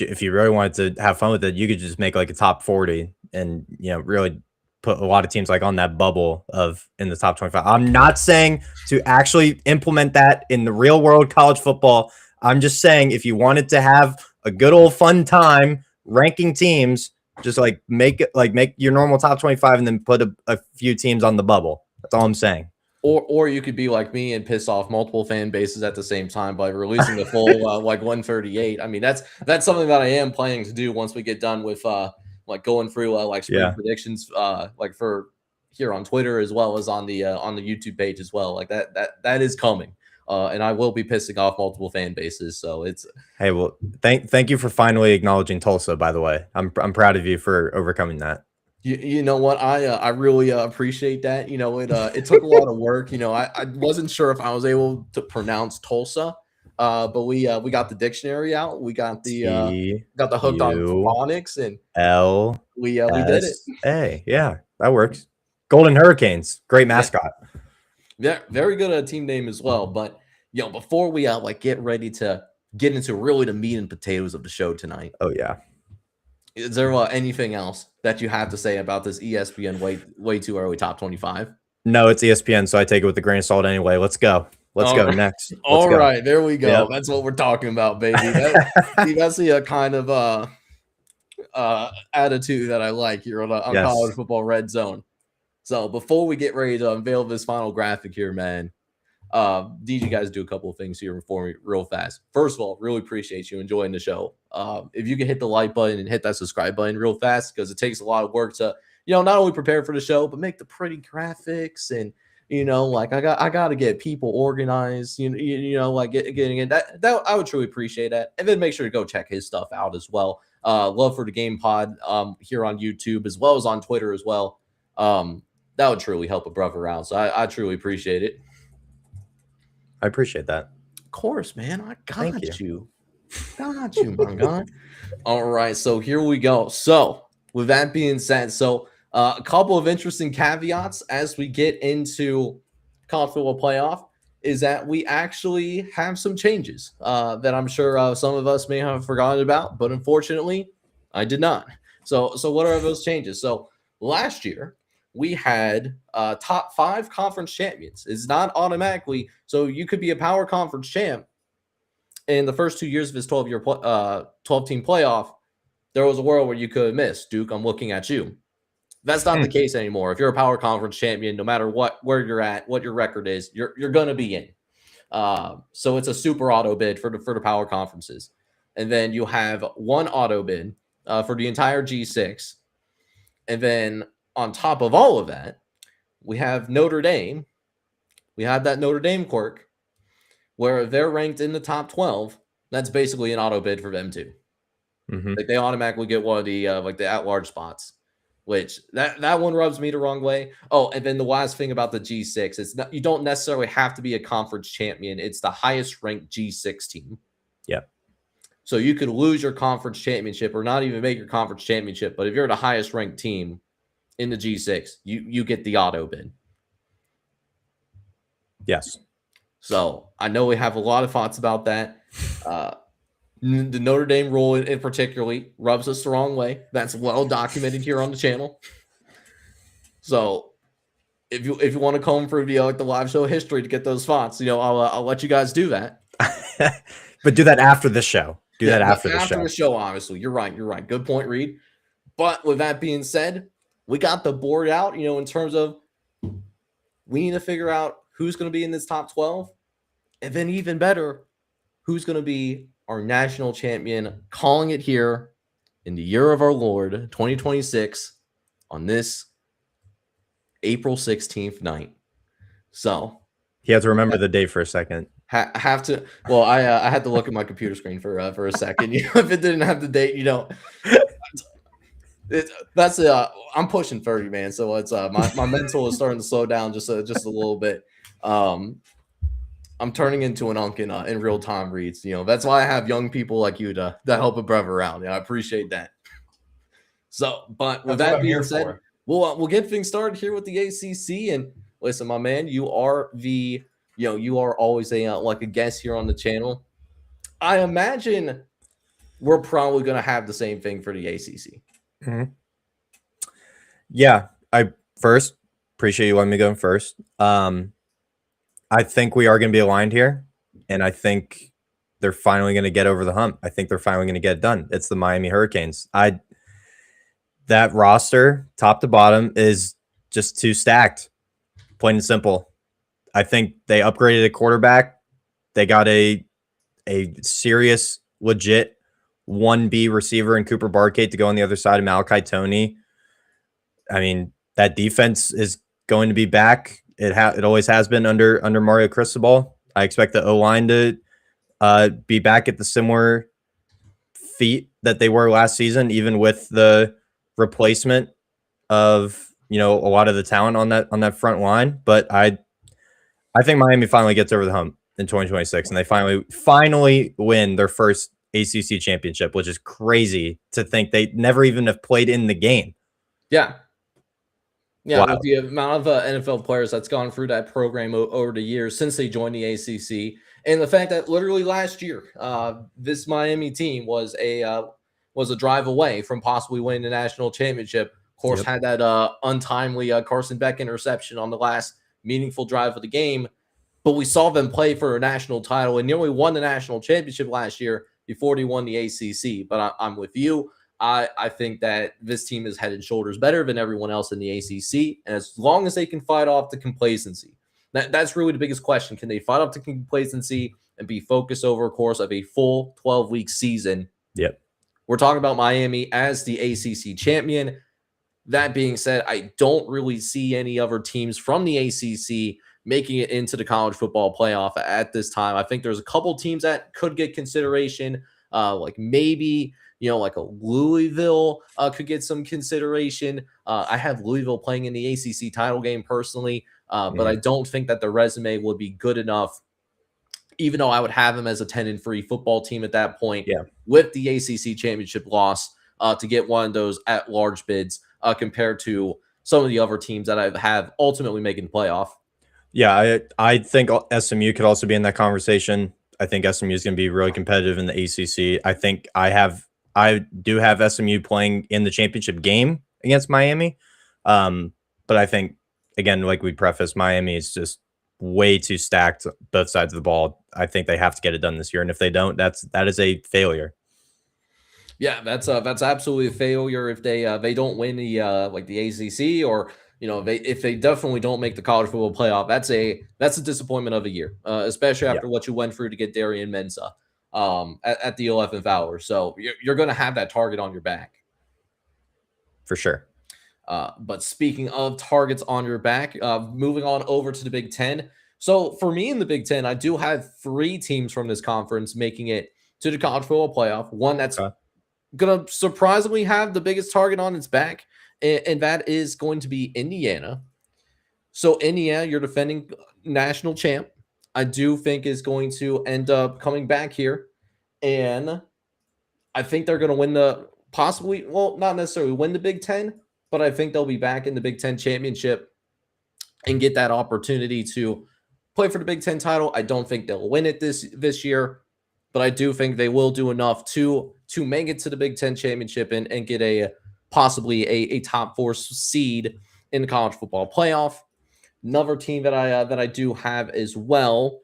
if you really wanted to have fun with it, you could just make like a top 40 and, really put a lot of teams like on that bubble of in the top 25. I'm not saying to actually implement that in the real world college football. I'm just saying if you wanted to have a good old fun time ranking teams, just like make your normal top 25 and then put a few teams on the bubble. That's all I'm saying. Or you could be like me and piss off multiple fan bases at the same time by releasing the full like 138. I mean, that's something that I am planning to do once we get done with like going through like spring predictions like for here on Twitter as well as on the YouTube page as well. Like that is coming. And I will be pissing off multiple fan bases. So it's hey, well, thank you for finally acknowledging Tulsa. By the way, I'm proud of you for overcoming that. You know what? I really appreciate that. It took a lot of work. I wasn't sure if I was able to pronounce Tulsa, but we got the dictionary out. We got the hooked on phonics, and we did it. Hey, yeah, that works. Golden Hurricanes, great mascot. Yeah, very good team name as well. But before we like get ready to get into really the meat and potatoes of the show tonight. Oh yeah. Is there anything else that you have to say about this ESPN way too early top 25? No, it's ESPN, so I take it with a grain of salt anyway. Let's go. Let's go next. All right, there we go. Yep. That's what we're talking about, baby. That's the kind of attitude that I like here on College Football Red Zone. So before we get ready to unveil this final graphic here, man, need you guys do a couple of things here for me real fast. First of all, really appreciate you enjoying the show. If you can hit the like button and hit that subscribe button real fast, because it takes a lot of work to, not only prepare for the show, but make the pretty graphics and, like I got to get people organized, like getting in that I would truly appreciate that. And then make sure to go check his stuff out as well. Love for the Game Pod here on YouTube as well as on Twitter as well. That would truly help a brother out. So I truly appreciate it. I appreciate that. Of course, man. I got you. Got you, my God. All right. So here we go. So with that being said, a couple of interesting caveats as we get into college football playoff is that we actually have some changes that I'm sure some of us may have forgotten about, but unfortunately, I did not. So what are those changes? So last year, we had top 5 conference champions. It's not automatically, so you could be a power conference champ in the first 2 years of his 12-team playoff. There was a world where you could miss. Duke, I'm looking at you. That's not the case anymore. If you're a power conference champion, no matter where you're at, what your record is, you're going to be in. So it's a super auto bid for the power conferences. And then you have one auto bid for the entire G6. And then on top of all of that, we have Notre Dame. We have that Notre Dame quirk where they're ranked in the top 12. That's basically an auto bid for them too. Mm-hmm. Like they automatically get one of the like the at-large spots, which that one rubs me the wrong way. Oh, and then the last thing about the G6, it's not, you don't necessarily have to be a conference champion. It's the highest ranked G6 team. Yep. So you could lose your conference championship or not even make your conference championship, but if you're the highest ranked team in the G6, you get the auto bid. Yes. So I know we have a lot of thoughts about that. The Notre Dame rule in particularly rubs us the wrong way. That's well documented here on the channel. So if you want to comb through the live show history to get those thoughts, I'll let you guys do that. But do that after the show. Do that after the show. After the show, obviously. You're right. Good point, Reed. But with that being said, we got the board out, in terms of We need to figure out who's going to be in this top 12. And then even better, who's going to be our national champion, calling it here in the year of our Lord, 2026, on this April 16th night. So you have to remember the date for a second. Have to. Well, I had to look at my computer screen for a second. You know, if it didn't have the date, that's I'm pushing 30, man. So it's my mental is starting to slow down just a little bit. I'm turning into an unk in real time reads. That's why I have young people like you to help a brother out. I appreciate that. So, but with that being said, we'll get things started here with the ACC. And listen, my man, you are you are always like a guest here on the channel. I imagine we're probably going to have the same thing for the ACC. Mm-hmm. Yeah, I first appreciate you letting me go in first. I think we are going to be aligned here, and I think they're finally going to get over the hump. I think they're finally going to get it done. It's the Miami Hurricanes. That roster, top to bottom, is just too stacked, plain and simple. I think they upgraded a quarterback. They got a serious, legit 1B receiver in Cooper Barkate to go on the other side of Malachi Toney. I mean, that defense is going to be back. It always has been under Mario Cristobal. I expect the O-line to be back at the similar feet that they were last season, even with the replacement of a lot of the talent on that front line. But I think Miami finally gets over the hump in 2026, and they finally win their first ACC championship, which is crazy to think they never even have played in the game. Yeah. Yeah, wow. With the amount of NFL players that's gone through that program over the years since they joined the ACC, and the fact that literally last year, this Miami team was a drive away from possibly winning the national championship. Of course, had that untimely Carson Beck interception on the last meaningful drive of the game, but we saw them play for a national title and nearly won the national championship last year before they won the ACC. But I'm with you. I think that this team is head and shoulders better than everyone else in the ACC. And as long as they can fight off the complacency, that's really the biggest question. Can they fight off the complacency and be focused over a course of a full 12-week season? Yep. We're talking about Miami as the ACC champion. That being said, I don't really see any other teams from the ACC making it into the college football playoff at this time. I think there's a couple teams that could get consideration, like maybe – like a Louisville could get some consideration. I have Louisville playing in the ACC title game personally, but I don't think that the resume would be good enough, even though I would have them as a 10-3 football team at that point with the ACC championship loss to get one of those at-large bids compared to some of the other teams that I have ultimately making the playoff. Yeah, I think SMU could also be in that conversation. I think SMU is going to be really competitive in the ACC. I think I do have SMU playing in the championship game against Miami. But I think, again, like we prefaced, Miami is just way too stacked both sides of the ball. I think they have to get it done this year. And if they don't, that is a failure. Yeah, that's absolutely a failure if they don't win the ACC, or if they definitely don't make the college football playoff. That's a disappointment of a year, especially after what you went through to get Darian Mensah at the 11th hour. So you're going to have that target on your back. For sure. But speaking of targets on your back, moving on over to the Big Ten. So for me in the Big Ten, I do have 3 teams from this conference making it to the college football playoff. One that's going to surprisingly have the biggest target on its back, and that is going to be Indiana. So Indiana, your defending national champ, I do think is going to end up coming back here. And I think they're going to win not necessarily win the Big Ten, but I think they'll be back in the Big Ten championship and get that opportunity to play for the Big Ten title. I don't think they'll win it this year, but I do think they will do enough to make it to the Big Ten championship and get possibly a top 4 seed in the college football playoff. Another team that I do have as well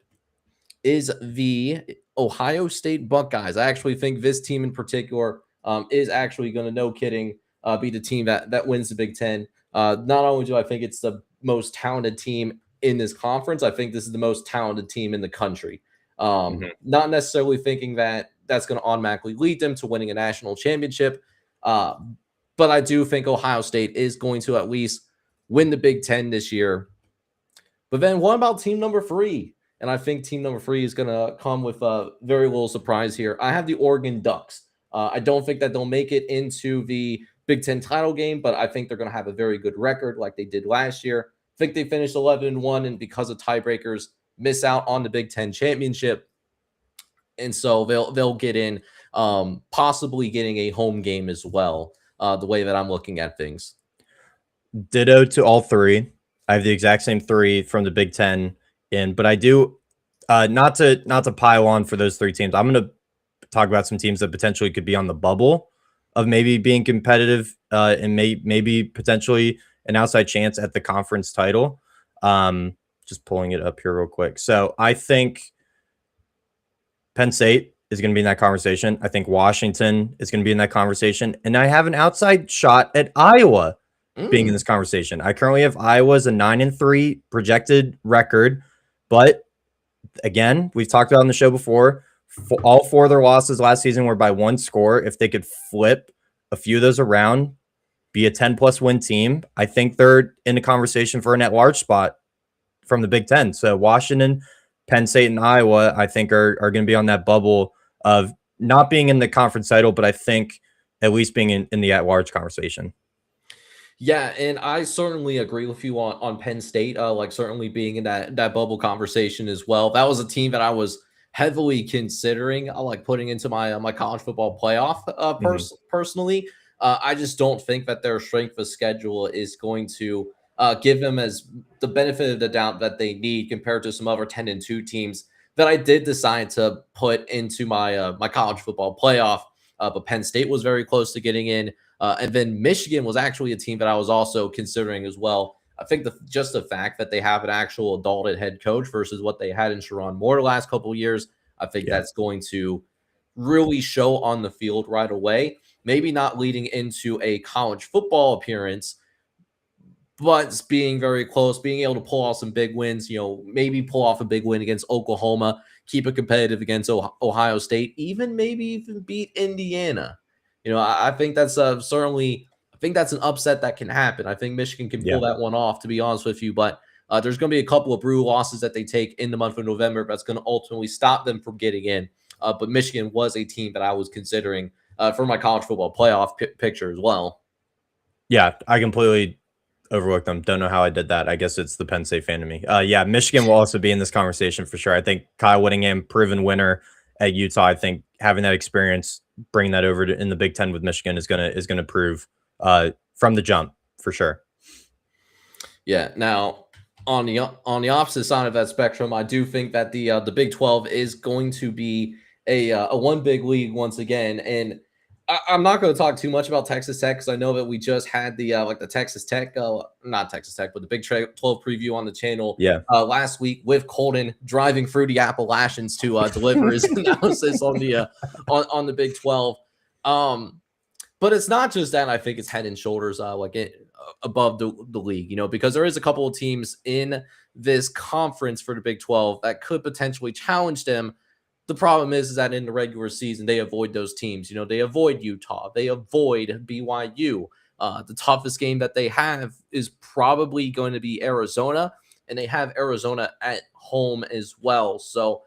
is the Ohio State Buckeyes. I actually think this team in particular is actually going to, no kidding, be the team that wins the Big Ten. Not only do I think it's the most talented team in this conference. I think this is the most talented team in the country. Not necessarily thinking that that's going to automatically lead them to winning a national championship. But I do think Ohio State is going to at least win the Big Ten this year. But then what about team number 3? And I think team number 3 is going to come with a very little surprise here. I have the Oregon Ducks. I don't think that they'll make it into the Big Ten title game, but I think they're going to have a very good record like they did last year. I think they finished 11-1, and because of tiebreakers, miss out on the Big Ten championship. And so they'll get in, possibly getting a home game as well, the way that I'm looking at things. Ditto to all 3. I have the exact same 3 from the Big Ten in, but I do not to pile on for those 3 teams. I'm going to talk about some teams that potentially could be on the bubble of maybe being competitive and maybe potentially an outside chance at the conference title. Just pulling it up here real quick. So I think Penn State is going to be in that conversation. I think Washington is going to be in that conversation. And I have an outside shot at Iowa being in this conversation. I currently have Iowa as a 9-3 projected record. But again, we've talked about on the show before, all 4 of their losses last season were by 1 score. If they could flip a few of those around, be a 10-plus win team, I think they're in the conversation for an at-large spot from the Big Ten. So Washington, Penn State, and Iowa, I think are going to be on that bubble of not being in the conference title, but I think at least being in the at-large conversation. Yeah, and I certainly agree with you on Penn State, like certainly being in that bubble conversation as well. That was a team that I was heavily considering like putting into my college football playoff personally. I just don't think that their strength of schedule is going to give them as the benefit of the doubt that they need compared to some other 10-2 teams that I did decide to put into my my college football playoff. But Penn State was very close to getting in. And then Michigan was actually a team that I was also considering as well. I think just the fact that they have an actual adulted head coach versus what they had in Sherrone Moore the last couple of years, I think that's going to really show on the field right away. Maybe not leading into a college football appearance, but being very close, being able to pull off some big wins, maybe pull off a big win against Oklahoma, keep it competitive against Ohio State, maybe even beat Indiana. I think that's certainly, I think that's an upset that can happen. I think Michigan can pull that one off, to be honest with you. But there's going to be a couple of brew losses that they take in the month of November that's going to ultimately stop them from getting in. But Michigan was a team that I was considering for my college football playoff picture as well. Yeah, I completely overlooked them. Don't know how I did that. I guess it's the Penn State fan to me. Michigan will also be in this conversation for sure. I think Kyle Whittingham, proven winner at Utah. I think having that experience, bringing that over in the Big Ten with Michigan is gonna prove from the jump for sure. Yeah. Now on the opposite side of that spectrum, I do think that the Big 12 is going to be a one big league once again, and I'm not going to talk too much about Texas Tech because I know that we just had the the Texas Tech, not Texas Tech, but the Big 12 preview on the channel last week with Colton driving through the Appalachians to deliver his analysis on the Big 12. But it's not just that. I think it's head and shoulders above the league, because there is a couple of teams in this conference for the Big 12 that could potentially challenge them. The problem is that in the regular season, they avoid those teams. They avoid Utah. They avoid BYU. The toughest game that they have is probably going to be Arizona, and they have Arizona at home as well. So,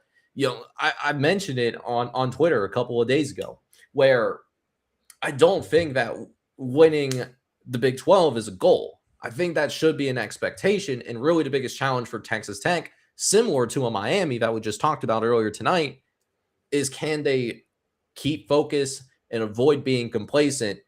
I mentioned it on Twitter a couple of days ago, where I don't think that winning the Big 12 is a goal. I think that should be an expectation, and really the biggest challenge for Texas Tech, similar to a Miami that we just talked about earlier tonight, is can they keep focus and avoid being complacent?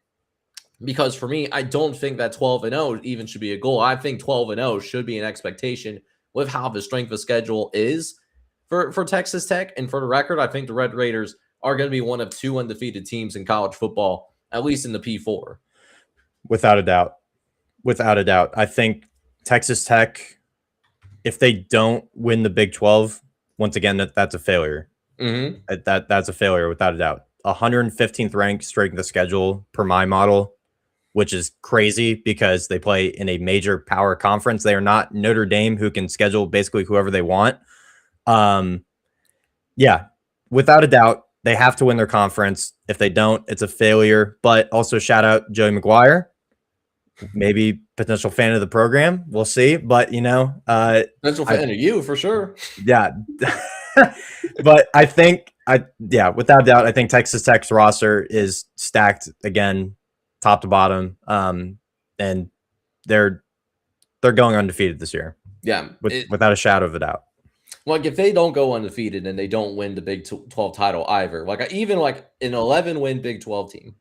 Because for me, I don't think that 12-0 even should be a goal. I think 12-0 should be an expectation with how the strength of schedule is for Texas Tech. And for the record, I think the Red Raiders are going to be one of 2 undefeated teams in college football, at least in the P4. Without a doubt. Without a doubt. I think Texas Tech, if they don't win the Big 12, once again, that's a failure. That's a failure without a doubt. 115th ranked strength of schedule per my model. which is crazy because they play in a major power conference. They are not Notre Dame, who can schedule basically whoever they want. Yeah, without a doubt, they have to win their conference. If they don't, it's a failure. But also shout out Joey McGuire, maybe potential fan of the program. We'll see. But Potential fan of you for sure. Yeah. But I think without doubt, I think Texas Tech's roster is stacked again, top to bottom. And they're going undefeated this year. Yeah. Without a shadow of a doubt. Like, if they don't go undefeated and they don't win the Big 12 title either, like even like an 11-win Big 12 team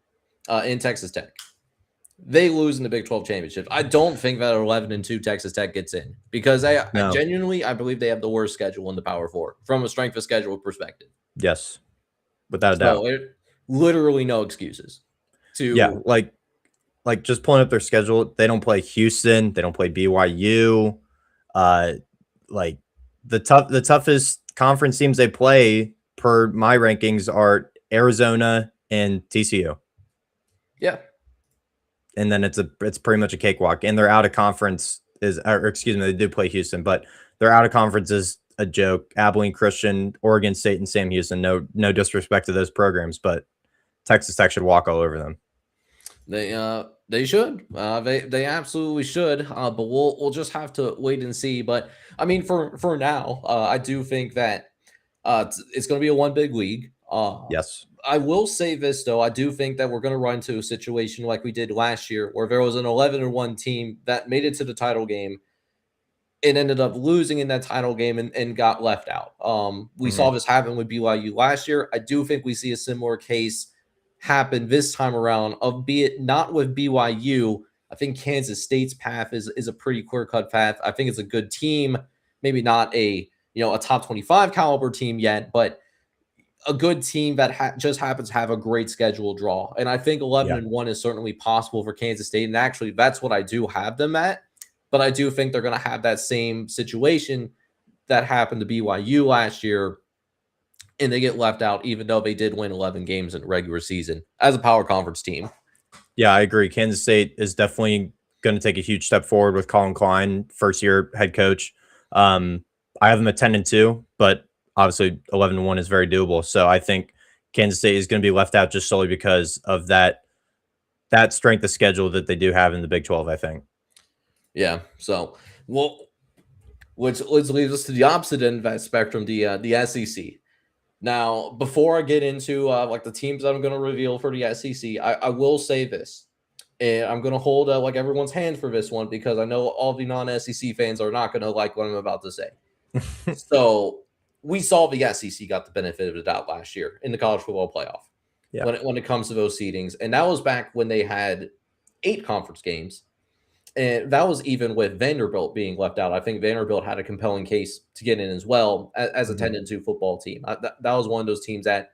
in Texas Tech, they lose in the Big 12 championship. I don't think that 11-2 Texas Tech gets in because I genuinely, I believe they have the worst schedule in the Power Four from a strength of schedule perspective. Yes, without a doubt. Literally no excuses. Like just pulling up their schedule, they don't play Houston, they don't play BYU. Like the toughest conference teams they play per my rankings are Arizona and TCU. Yeah. And then it's pretty much a cakewalk. And their out of conference they do play Houston, but their out of conference is a joke. Abilene Christian, Oregon State, and Sam Houston. No disrespect to those programs, but Texas Tech should walk all over them. They should. They absolutely should. But we'll just have to wait and see. But I mean, for now, I do think that it's going to be a one big league. Yes. I will say this though. I do think that we're going to run into a situation like we did last year, where there was an 11-1 team that made it to the title game and ended up losing in that title game and got left out. We saw this happen with BYU last year. I do think we see a similar case happen this time around, albeit not with BYU. I think Kansas State's path is a pretty clear-cut path. I think it's a good team, maybe not a top 25 caliber team yet, but a good team that just happens to have a great schedule draw. And I think 11-1 is certainly possible for Kansas State. And actually, that's what I do have them at. But I do think they're going to have that same situation that happened to BYU last year, and they get left out, even though they did win 11 games in the regular season as a power conference team. Yeah, I agree. Kansas State is definitely going to take a huge step forward with Colin Klein, first-year head coach. I have them at 10-2, but obviously 11-1 is very doable. So I think Kansas State is going to be left out just solely because of that strength of schedule that they do have in the Big 12, I think. Yeah. So, which leads us to the opposite end of that spectrum, the SEC. Now, before I get into like the teams that I'm going to reveal for the SEC, I will say this, and I'm going to hold like everyone's hand for this one because I know all the non-SEC fans are not going to like what I'm about to say. So we saw the SEC got the benefit of the doubt last year in the college football playoff when it comes to those seedings, and that was back when they had 8 conference games. And that was even with Vanderbilt being left out. I think Vanderbilt had a compelling case to get in as well as a 10-2 football team. That was one of those teams that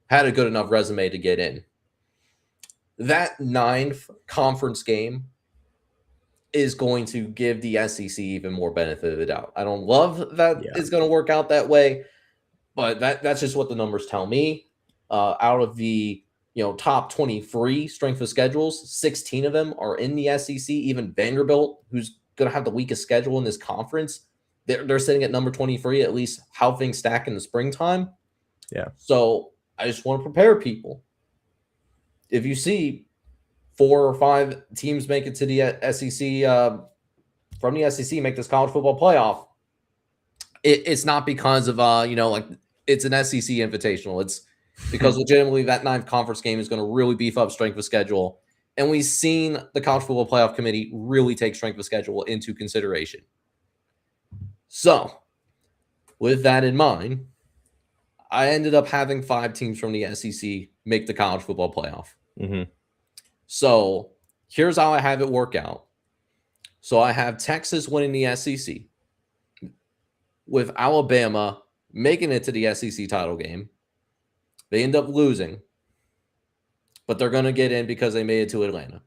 had a good enough resume to get in. That 9th conference game is going to give the SEC even more benefit of the doubt. I don't love that it's going to work out that way, but that's just what the numbers tell me. Out of the top 23 strength of schedules, 16 of them are in the SEC. Even Vanderbilt, who's going to have the weakest schedule in this conference, they're sitting at number 23, at least how things stack in the springtime. Yeah. So I just want to prepare people. If you see 4 or 5 teams make it to the SEC, from the SEC, make this college football playoff, it's not because of, like it's an SEC invitational. It's because legitimately that 9th conference game is going to really beef up strength of schedule. And we've seen the College Football Playoff Committee really take strength of schedule into consideration. So, with that in mind, I ended up having 5 teams from the SEC make the College Football Playoff. Mm-hmm. So, here's how I have it work out. So, I have Texas winning the SEC, with Alabama making it to the SEC title game. They end up losing, but they're going to get in because they made it to Atlanta.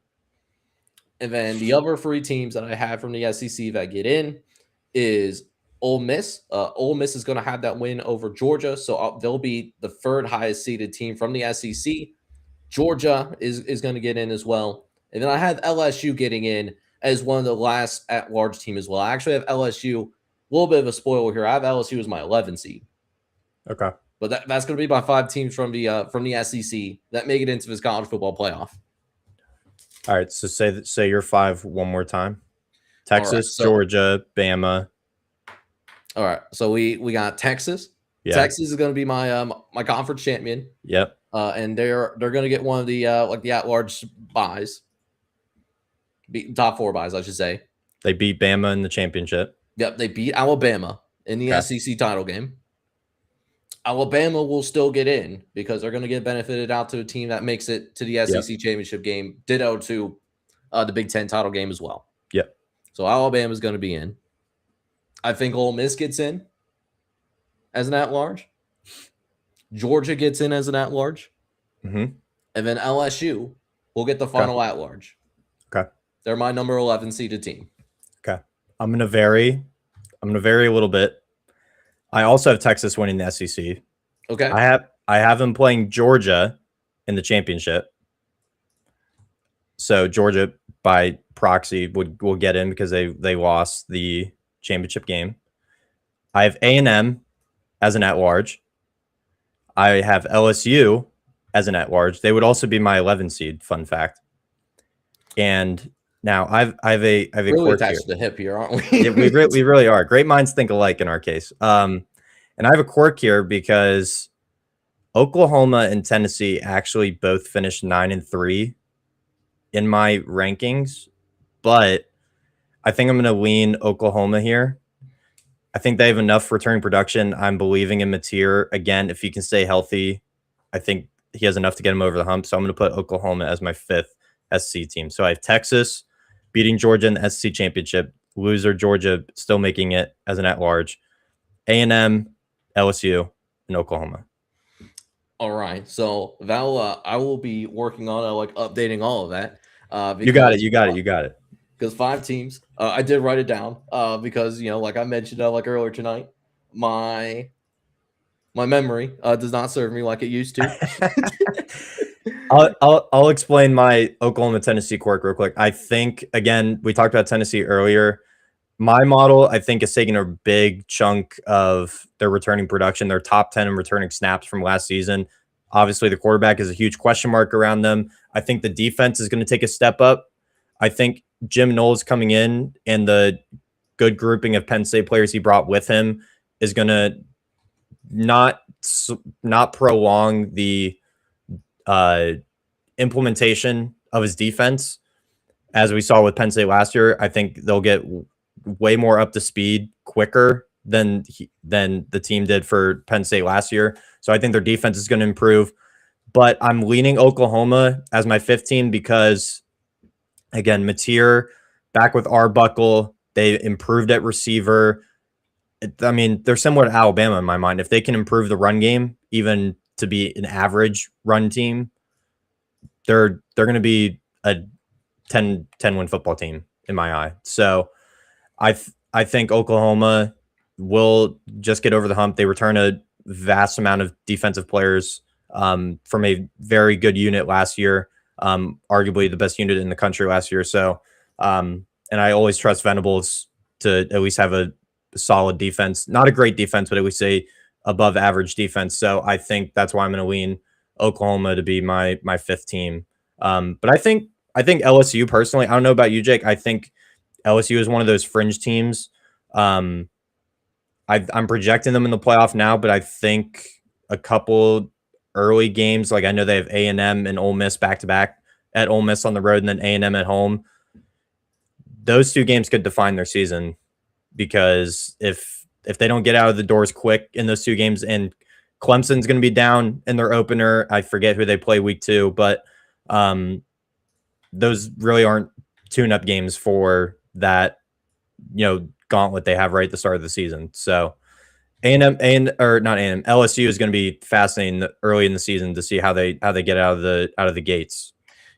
And then the other 3 teams that I have from the SEC that get in is Ole Miss. Ole Miss is going to have that win over Georgia, so they'll be the 3rd highest seeded team from the SEC. Georgia is going to get in as well. And then I have LSU getting in as one of the last at-large team as well. I actually have LSU, a little bit of a spoiler here. I have LSU as my 11 seed. Okay. But that's going to be my 5 teams from the SEC that make it into this college football playoff. All right. So say your 5 one more time. Texas, Right, Georgia, Bama. All right. So we got Texas. Yeah. Texas is going to be my my conference champion. Yep. And they're going to get one of the the at-large buys. Top 4 buys, I should say. They beat Bama in the championship. Yep, they beat Alabama in the SEC title game. Alabama will still get in because they're going to get benefited out to a team that makes it to the SEC championship game. Ditto to the Big Ten title game as well. Yep. So Alabama is going to be in. I think Ole Miss gets in as an at-large. Georgia gets in as an at-large. Mm-hmm. And then LSU will get the final at-large. Okay. They're my number 11 seeded team. Okay. I'm gonna vary a little bit. I also have Texas winning the SEC. Okay. I have them playing Georgia in the championship. So Georgia by proxy will get in because they lost the championship game. I have A&M as an at-large. I have LSU as an at-large. They would also be my 11 seed, fun fact. And now I have a really attached to the hip here, aren't we? Yeah, we really are. Great minds think alike in our case. And I have a quirk here because Oklahoma and Tennessee actually both finished 9-3 in my rankings, but I think I'm going to lean Oklahoma here. I think they have enough returning production. I'm believing in Mateer. Again, if he can stay healthy, I think he has enough to get him over the hump. So I'm going to put Oklahoma as my 5th SC team. So I have Texas beating Georgia in the SC championship. Loser Georgia still making it as an at-large. A&M, LSU, and Oklahoma. All right. So that I will be working on like updating all of that. You got it. Because 5 teams. I did write it down because, like I mentioned like earlier tonight, my memory does not serve me like it used to. I'll explain my Oklahoma Tennessee quirk real quick. I think, again, we talked about Tennessee earlier. My model, I think, is taking a big chunk of their returning production, their top 10 in returning snaps from last season. Obviously, the quarterback is a huge question mark around them. I think the defense is going to take a step up. I think Jim Knowles coming in and the good grouping of Penn State players he brought with him is going to not prolong the implementation of his defense as we saw with Penn State last year. I think they'll get way more up to speed quicker than the team did for Penn State last year. So I think their defense is going to improve, but I'm leaning Oklahoma as my 5th team because, again, Mateer back with Arbuckle, they improved at receiver. I mean, they're similar to Alabama in my mind. If they can improve the run game, even to be an average run team, they're going to be a 10 win football team in my eye. So I think Oklahoma will just get over the hump. They return a vast amount of defensive players from a very good unit last year, arguably the best unit in the country last year. So, and I always trust Venables to at least have a solid defense, not a great defense, but at least a above average defense. So I think that's why I'm going to lean Oklahoma to be my 5th team. But I think LSU personally, I don't know about you, Jake. I think LSU is one of those fringe teams. I'm projecting them in the playoff now, but I think a couple early games, like I know they have A&M and Ole Miss back to back at Ole Miss on the road and then A&M at home. Those 2 games could define their season because if they don't get out of the doors quick in those 2 games, and Clemson's going to be down in their opener, I forget who they play week 2, but those really aren't tune-up games for that, gauntlet they have right at the start of the season. So LSU is going to be fascinating early in the season to see how they get out of the gates.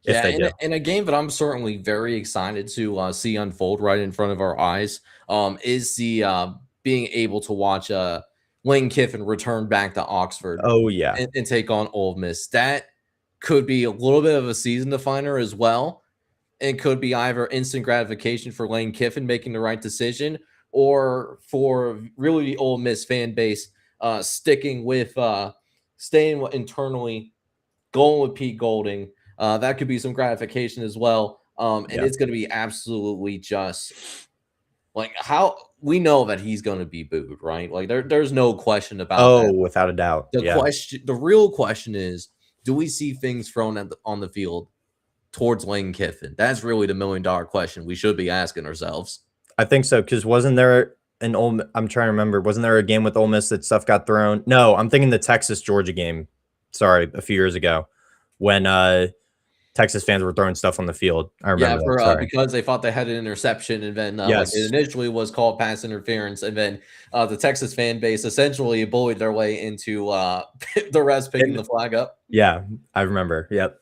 In a game that I'm certainly very excited to see unfold right in front of our eyes is the being able to watch Lane Kiffin return back to Oxford. Oh yeah, and take on Ole Miss. That could be a little bit of a season definer as well. it could be either instant gratification for Lane Kiffin making the right decision, or for really the Ole Miss fan base sticking with staying internally, going with Pete Golding. That could be some gratification as well. And it's going to be absolutely just like how we know that he's going to be booed, right? Like there's no question about that. Without a doubt. The real question is, do we see things thrown on the field towards Lane Kiffin? That's really the $1 million question we should be asking ourselves. I think so, because wasn't there an I'm trying to remember, wasn't there a game with Ole Miss that stuff got thrown? No, I'm thinking the Texas-Georgia game, sorry, a few years ago, when Texas fans were throwing stuff on the field. I remember that, because they thought they had an interception, and then it initially was called pass interference, and then the Texas fan base essentially bullied their way into the refs picking the flag up. Yeah, I remember. Yep.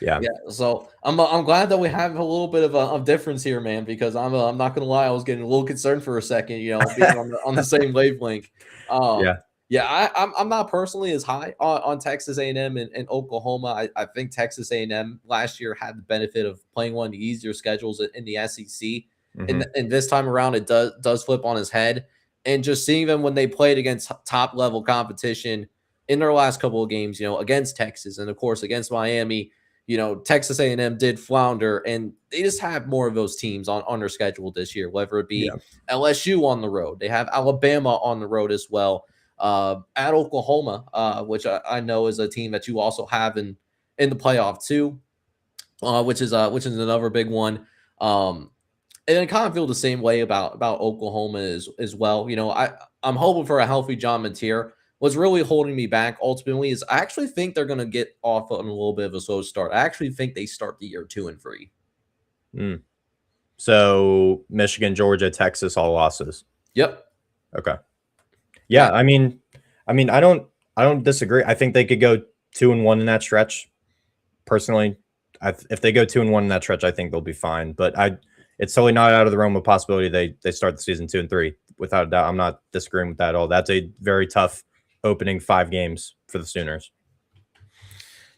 Yeah. So I'm glad that we have a little bit of a difference here, man. Because I'm not gonna lie, I was getting a little concerned for a second, being on the same wavelength. I'm not personally as high on Texas A&M and Oklahoma. I think Texas A&M last year had the benefit of playing one of the easier schedules in the SEC, and this time around it does flip on his head. And just seeing them when they played against top level competition in their last couple of games, against Texas and of course against Miami. Texas A&M did flounder, and they just have more of those teams on their schedule this year, whether it be LSU on the road. They have Alabama on the road as well, at Oklahoma, which I know is a team that you also have in the playoff too, which is another big one. And I kind of feel the same way about Oklahoma as well. I'm hoping for a healthy John Mateer. What's really holding me back ultimately is I actually think they're going to get off on a little bit of a slow start. I actually think they start the year 2-3. So Michigan, Georgia, Texas, all losses. Yep. Okay. Yeah, I mean, I don't disagree. I think they could go 2-1 in that stretch. Personally, if they go 2-1 in that stretch, I think they'll be fine. But it's totally not out of the realm of possibility they start the season 2-3 without a doubt. I'm not disagreeing with that at all. That's a very tough opening 5 games for the Sooners.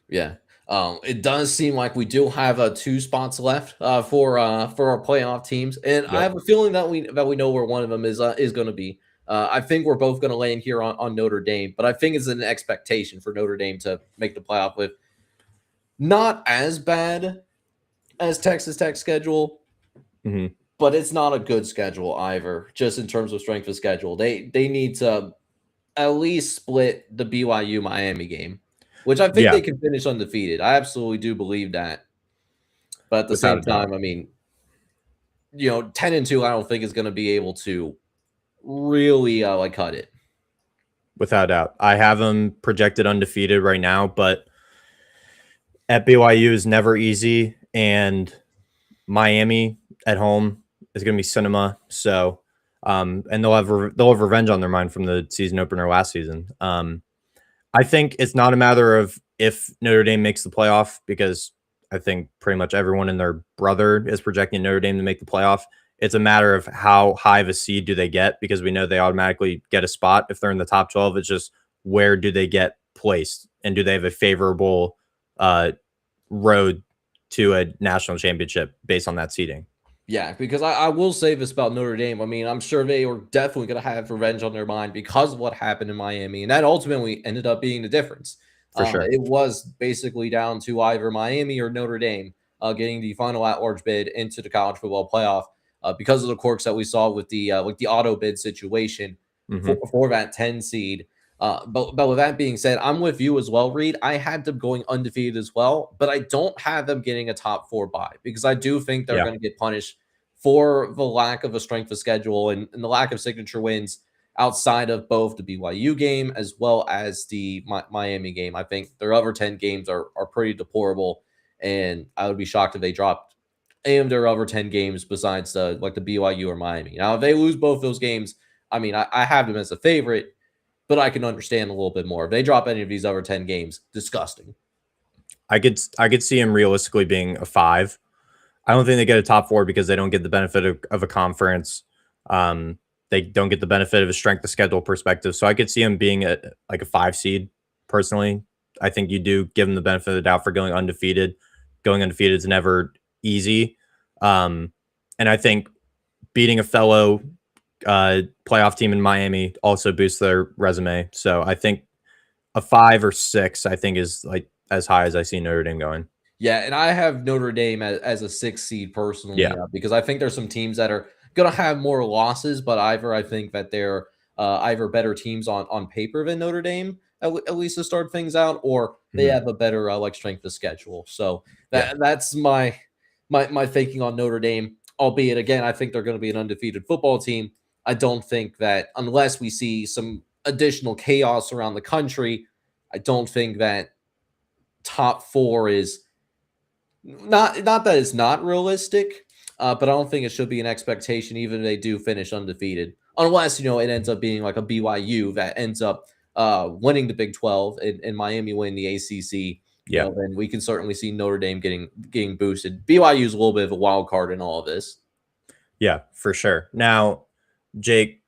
Yeah. It does seem like we do have 2 spots left for our playoff teams, and I have a feeling that we know where one of them is going to be. I think we're both going to land here on Notre Dame, but I think it's an expectation for Notre Dame to make the playoff with not as bad as Texas Tech's schedule, but it's not a good schedule either. Just in terms of strength of schedule, they need to at least split the BYU Miami game, which I think they can finish undefeated. I absolutely do believe that. But at the same time, 10-2, I don't think is going to be able to really cut it. Without a doubt. I have them projected undefeated right now, but at BYU is never easy, and Miami at home is going to be cinema. So, and they'll have revenge on their mind from the season opener last season. I think it's not a matter of if Notre Dame makes the playoff, because I think pretty much everyone and their brother is projecting Notre Dame to make the playoff. It's a matter of how high of a seed do they get, because we know they automatically get a spot if they're in the top 12. It's just where do they get placed, and do they have a favorable road to a national championship based on that seeding? Yeah, because I will say this about Notre Dame. I mean, I'm sure they were definitely going to have revenge on their mind because of what happened in Miami, and that ultimately ended up being the difference. For sure. It was basically down to either Miami or Notre Dame getting the final at-large bid into the college football playoff because of the quirks that we saw with the auto bid situation for that 10 seed. But with that being said, I'm with you as well, Reed. I had them going undefeated as well, but I don't have them getting a top 4 bye, because I do think they're going to get punished for the lack of a strength of schedule and the lack of signature wins outside of both the BYU game as well as the Miami game. I think their other 10 games are pretty deplorable, and I would be shocked if they dropped any of their other 10 games besides the BYU or Miami. Now, if they lose both those games, I mean, I have them as a favorite, but I can understand a little bit more. If they drop any of these other 10 games, disgusting. I could see him realistically being a 5. I don't think they get a top 4 because they don't get the benefit of a conference. They don't get the benefit of a strength of schedule perspective. So I could see him being a 5 seed personally. I think you do give them the benefit of the doubt for going undefeated. Going undefeated is never easy. And I think beating a fellow playoff team in Miami also boosts their resume. So I think a 5 or 6, I think, is like as high as I see Notre Dame going. Yeah, and I have Notre Dame as a 6 seed personally, Yeah. because I think there's some teams that are going to have more losses, but I think that they're either better teams on paper than Notre Dame, at least to start things out, or they have a better like strength of schedule. So that's my thinking on Notre Dame. Albeit, again, I think they're going to be an undefeated football team. I don't think that unless we see some additional chaos around the country, I don't think that top 4 is not that it's not realistic, but I don't think it should be an expectation, even if they do finish undefeated, unless it ends up being like a BYU that ends up winning the Big 12 and Miami win the ACC. Then we can certainly see Notre Dame getting boosted. BYU is a little bit of a wild card in all of this. Yeah, for sure. Now, Jake,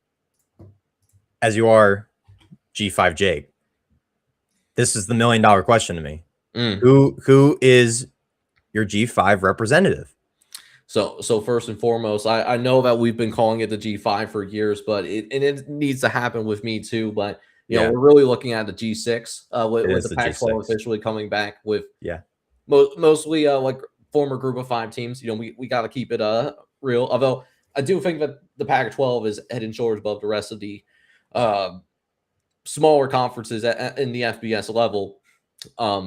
as you are G5 Jake, this is the $1 million question to me. Who is your G5 representative? So first and foremost, I know that we've been calling it the G5 for years, but it needs to happen with me too. But we're really looking at the G6 with the Pac-12 officially coming back with mostly like former Group of 5 teams. We got to keep it real. Although I do think that the Pac-12 is head and shoulders above the rest of the smaller conferences in the FBS level.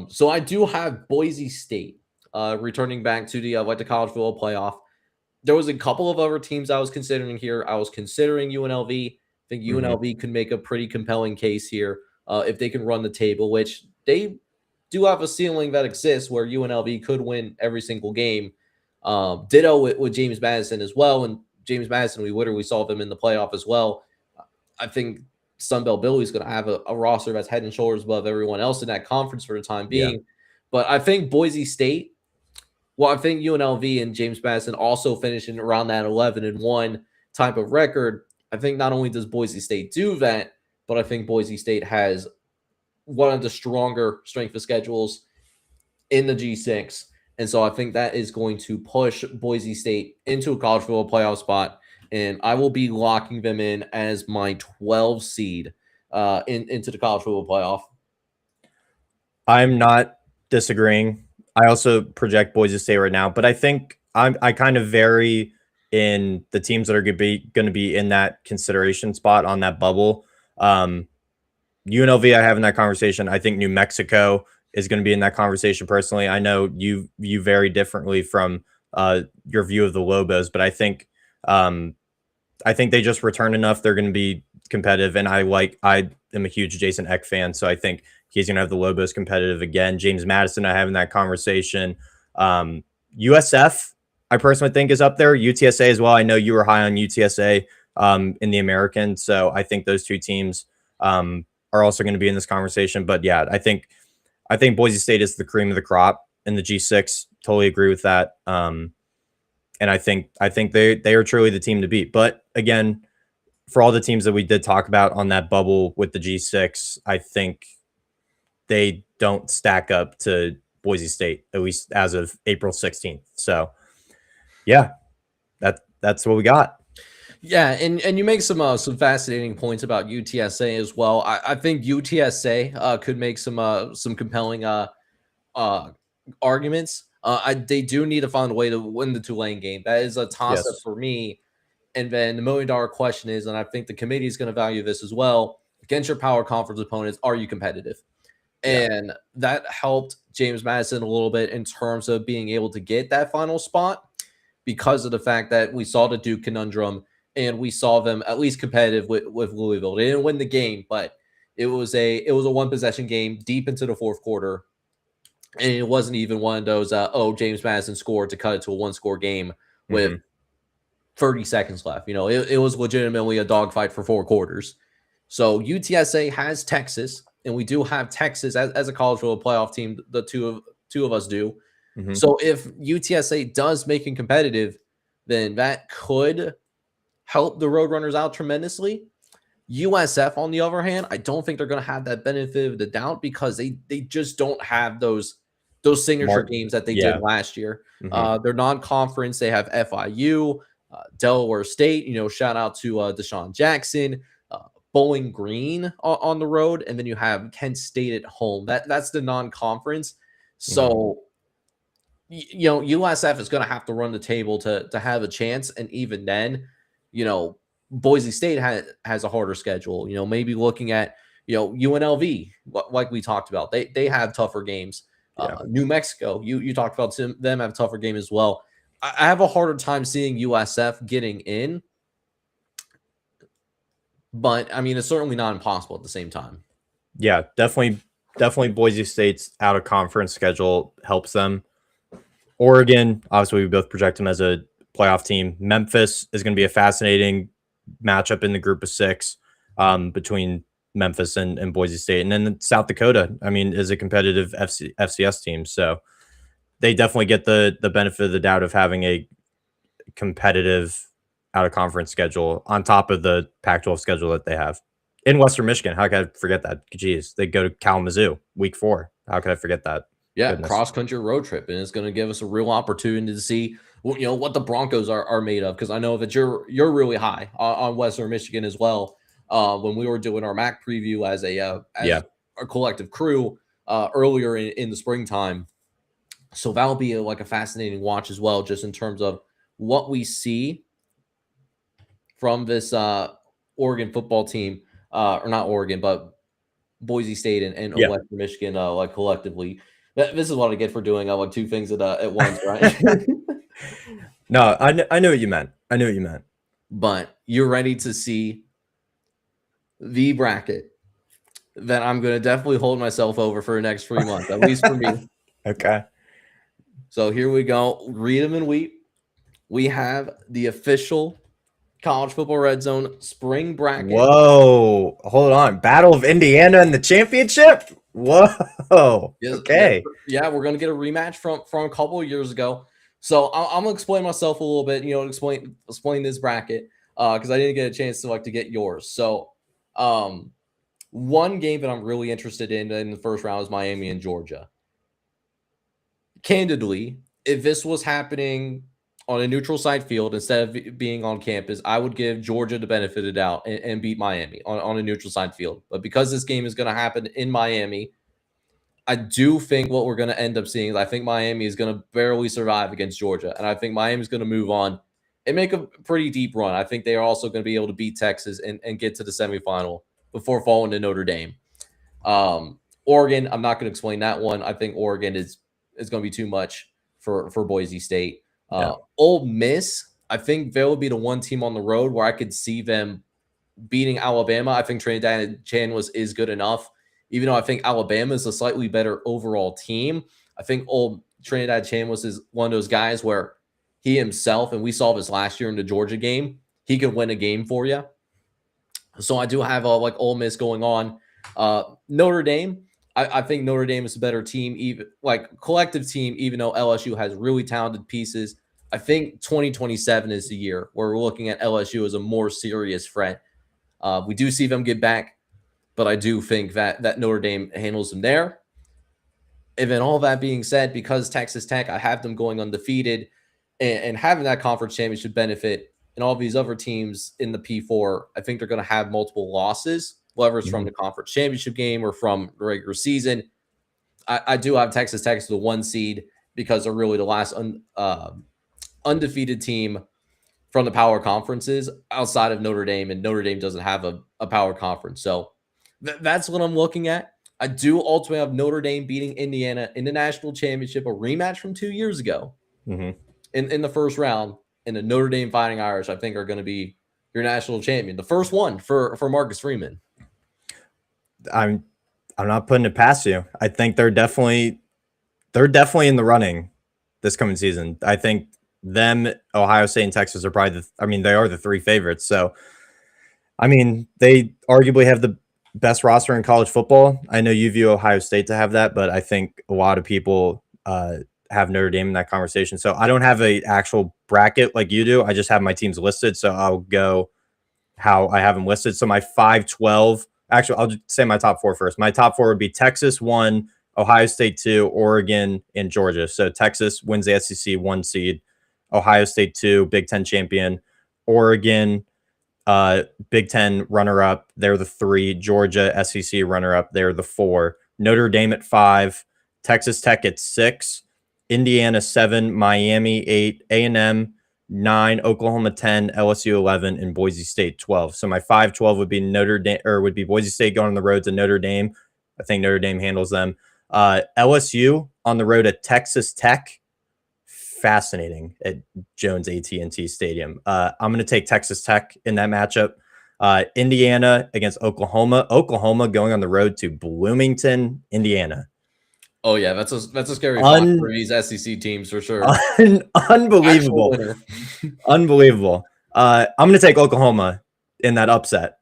So I do have Boise State returning back to the college football playoff. There was a couple of other teams I was considering here. I was considering UNLV. I think UNLV could make a pretty compelling case here if they can run the table, which they do have a ceiling that exists where UNLV could win every single game. Ditto with James Madison as well. And James Madison, we literally saw them in the playoff as well. I think Sunbelt Billy's going to have a roster that's head and shoulders above everyone else in that conference for the time being. Yeah. But I think Boise State, I think UNLV and James Madison also finishing around that 11-1 type of record. I think not only does Boise State do that, but I think Boise State has one of the stronger strength of schedules in the G6. And so I think that is going to push Boise State into a college football playoff spot. And I will be locking them in as my 12 seed into the college football playoff. I'm not disagreeing. I also project Boise State right now, but I think I kind of vary in the teams that are going to be in that consideration spot on that bubble. UNLV, I have in that conversation. I think New Mexico is going to be in that conversation personally. I know you vary differently from your view of the Lobos, but I think they just return enough. They're going to be competitive, and I am a huge Jason Eck fan, so I think he's going to have the Lobos competitive again. James Madison, I have in that conversation. USF, I personally think is up there. UTSA as well. I know you were high on UTSA in the American, so I think those two teams are also going to be in this conversation. But yeah, I think Boise State is the cream of the crop in the G6. Totally agree with that. And I think they are truly the team to beat. But again, for all the teams that we did talk about on that bubble with the G6, I think they don't stack up to Boise State, at least as of April 16th. So yeah, that's what we got. Yeah, and you make some fascinating points about UTSA as well. I think UTSA could make some compelling arguments. They do need to find a way to win the Tulane game. That is a toss-up for me. And then the $1 million question is, and I think the committee is going to value this as well, against your power conference opponents, are you competitive? And that helped James Madison a little bit in terms of being able to get that final spot because of the fact that we saw the Duke conundrum and we saw them at least competitive with Louisville. They didn't win the game, but it was a one possession game deep into the fourth quarter. And it wasn't even one of those, James Madison scored to cut it to a 1-score game with 30 seconds left. It was legitimately a dogfight for 4 quarters. So UTSA has Texas, and we do have Texas as a college football playoff team. The two of us do. So if UTSA does make it competitive, then that could help the Roadrunners out tremendously. USF, on the other hand, I don't think they're going to have that benefit of the doubt because they just don't have those those signature games that they did last year. Mm-hmm. They're non-conference. They have FIU, Delaware State. Shout out to Deshaun Jackson, Bowling Green on the road, and then you have Kent State at home. That's the non-conference. So, USF is going to have to run the table to have a chance, and even then, Boise State has a harder schedule. Maybe looking at UNLV, like we talked about, they have tougher games. New Mexico, you talked about them have a tougher game as well. I have a harder time seeing USF getting in, but I mean, it's certainly not impossible at the same time. Yeah, definitely Boise State's out of conference schedule helps them. Oregon, obviously we both project them as a playoff team. Memphis is going to be a fascinating matchup in the group of 6 between Memphis and Boise State. And then South Dakota, I mean, is a competitive FCS team. So they definitely get the benefit of the doubt of having a competitive out of conference schedule on top of the Pac-12 schedule that they have. In Western Michigan, how could I forget that? Jeez, they go to Kalamazoo week 4. How could I forget that? Yeah, cross-country road trip, and it's going to give us a real opportunity to see what the Broncos are made of, because I know that you're really high on Western Michigan as well. When we were doing our MAC preview as a collective crew earlier in the springtime, so that'll be a fascinating watch as well, just in terms of what we see from this Oregon football team, or not Oregon, but Boise State and Western Michigan collectively. This is what I get for doing 2 things at once, right? No, I know what you meant. I know what you meant. But you're ready to see the bracket that I'm going to definitely hold myself over for the next 3 months, at least for me. Okay. So here we go. Read them and weep. We have the official College Football Red Zone spring bracket. Whoa. Hold on. Battle of Indiana in the championship? Whoa. Yes, okay. Yeah, we're going to get a rematch from a couple of years ago. So I'm going to explain myself a little bit, explain this bracket because I didn't get a chance to get yours. So one game that I'm really interested in the first round is Miami and Georgia. Candidly, if this was happening on a neutral site field instead of being on campus, I would give Georgia the benefit of the doubt and beat Miami on a neutral site field. But because this game is going to happen in Miami, I do think what we're going to end up seeing is I think Miami is going to barely survive against Georgia. And I think Miami is going to move on and make a pretty deep run. I think they are also going to be able to beat Texas and get to the semifinal before falling to Notre Dame. Oregon, I'm not going to explain that one. I think Oregon is going to be too much for Boise State. Ole Miss, I think they'll be the one team on the road where I could see them beating Alabama. I think Trinidad Chan is good enough, even though I think Alabama is a slightly better overall team. I think old Trinidad Chan is one of those guys where he himself, and we saw this last year in the Georgia game, he could win a game for you. So I do have Ole Miss going on. Notre Dame, I think Notre Dame is a better team, even collective team, even though LSU has really talented pieces. I think 2027 is the year where we're looking at LSU as a more serious threat. We do see them get back, but I do think that Notre Dame handles them there. And then all that being said, because Texas Tech, I have them going undefeated and having that conference championship benefit, and all these other teams in the P4, I think they're going to have multiple losses, whether it's from the conference championship game or from the regular season. I do have Texas Tech as the 1 seed because they're really the last undefeated team from the power conferences outside of Notre Dame, and Notre Dame doesn't have a power conference. So that's what I'm looking at. I do ultimately have Notre Dame beating Indiana in the national championship, a rematch from 2 years ago in the first round. And the Notre Dame Fighting Irish, I think, are going to be your national champion. The first one for Marcus Freeman. I'm not putting it past you. I think they're definitely in the running this coming season. I think them, Ohio State, and Texas are probably they are the 3 favorites. So, they arguably have the best roster in college football. I know you view Ohio State to have that, but I think a lot of people have Notre Dame in that conversation. So I don't have an actual bracket like you do. I just have my teams listed. So I'll go how I have them listed. So my 5-12, actually, I'll just say my top 4 first. My top 4 would be Texas 1, Ohio State 2, Oregon, and Georgia. So Texas wins the SEC 1 seed. Ohio State 2, Big Ten champion. Oregon, Big Ten runner-up. They're the 3. Georgia, SEC runner-up. They're the 4. Notre Dame at 5. Texas Tech at 6. Indiana 7. Miami 8. A&M 9. Oklahoma 10. LSU 11. And Boise State 12. So my 5-12 would be Notre Dame, or would be Boise State going on the road to Notre Dame. I think Notre Dame handles them. LSU on the road at Texas Tech. Fascinating at Jones AT&T Stadium. I'm going to take Texas Tech in that matchup. Indiana against Oklahoma. Oklahoma going on the road to Bloomington, Indiana. Oh yeah, that's a scary spot for these SEC teams for sure. Unbelievable. Unbelievable. I'm going to take Oklahoma in that upset.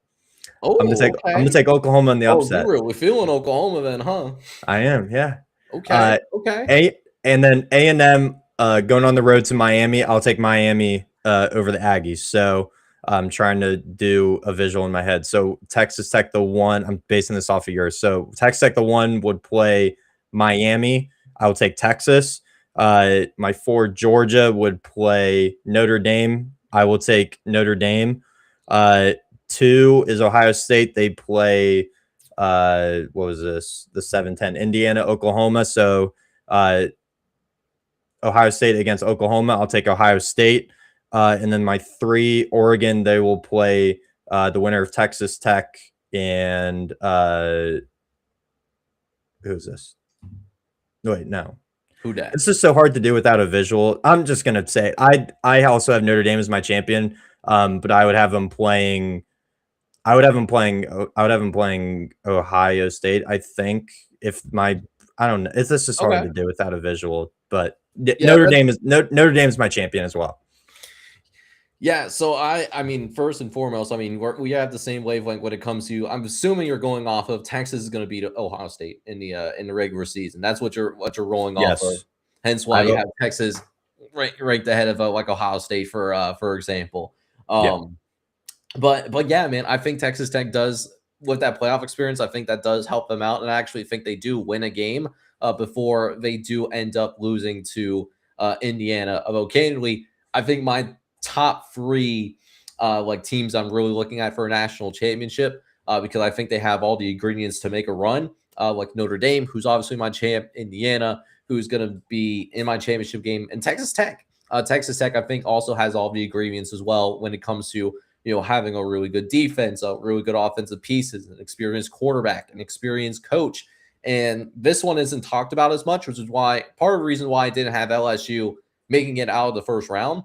Oh, I'm gonna take Oklahoma in the upset. You're really feeling Oklahoma then, huh? I am, yeah. Okay. And then A&M going on the road to Miami. I'll take Miami over the Aggies. So I'm trying to do a visual in my head. So Texas Tech the 1. I'm basing this off of yours. So Texas Tech the 1 would play Miami. I will take Texas. My 4, Georgia, would play Notre Dame. I will take Notre Dame. 2 is Ohio State. They play what was this? The 7-10 Indiana, Oklahoma. So Ohio State against Oklahoma. I'll take Ohio State. And then my 3, Oregon, they will play the winner of Texas Tech and who's this? Wait, no. Who dat? This is so hard to do without a visual. I'm just gonna say I also have Notre Dame as my champion, but I would have them playing. I would have them playing Ohio State. I think I don't know. This is hard to do without a visual, but Notre Dame is my champion as well. Yeah, so I mean, first and foremost, I mean, we have the same wavelength when it comes to. I'm assuming you're going off of Texas is going to beat Ohio State in the regular season. That's what you're rolling off of. Hence why you have Texas ranked ahead of like Ohio State for example. But yeah, man, I think Texas Tech does with that playoff experience. I think that does help them out, and I actually think they do win a game before they do end up losing to Indiana. Although candidly, I think my top 3 like teams I'm really looking at for a national championship because I think they have all the ingredients to make a run. Like Notre Dame, who's obviously my champ, Indiana, who's going to be in my championship game, and Texas Tech. Texas Tech, I think, also has all the ingredients as well when it comes to having a really good defense, a really good offensive pieces, an experienced quarterback, an experienced coach. And this one isn't talked about as much, which is why part of the reason why I didn't have LSU making it out of the first round.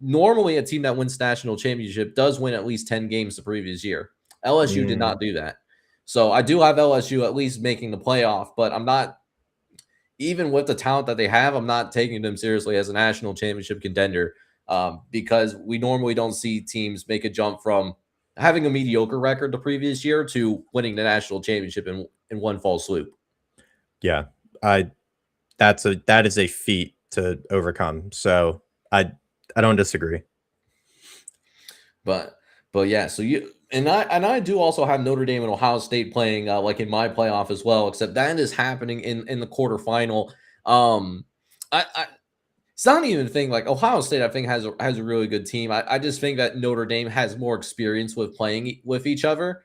Normally, a team that wins national championship does win at least 10 games the previous year. LSU did not do that. So I do have LSU at least making the playoff, but I'm not, even with the talent that they have, I'm not taking them seriously as a national championship contender. Because we normally don't see teams make a jump from having a mediocre record the previous year to winning the national championship in one fall swoop. Yeah, that is a feat to overcome. So I don't disagree. But yeah, so I do also have Notre Dame and Ohio State playing like in my playoff as well, except that is happening in the quarterfinal. It's not even a thing like Ohio State, I think, has a really good team. I just think that Notre Dame has more experience with playing with each other.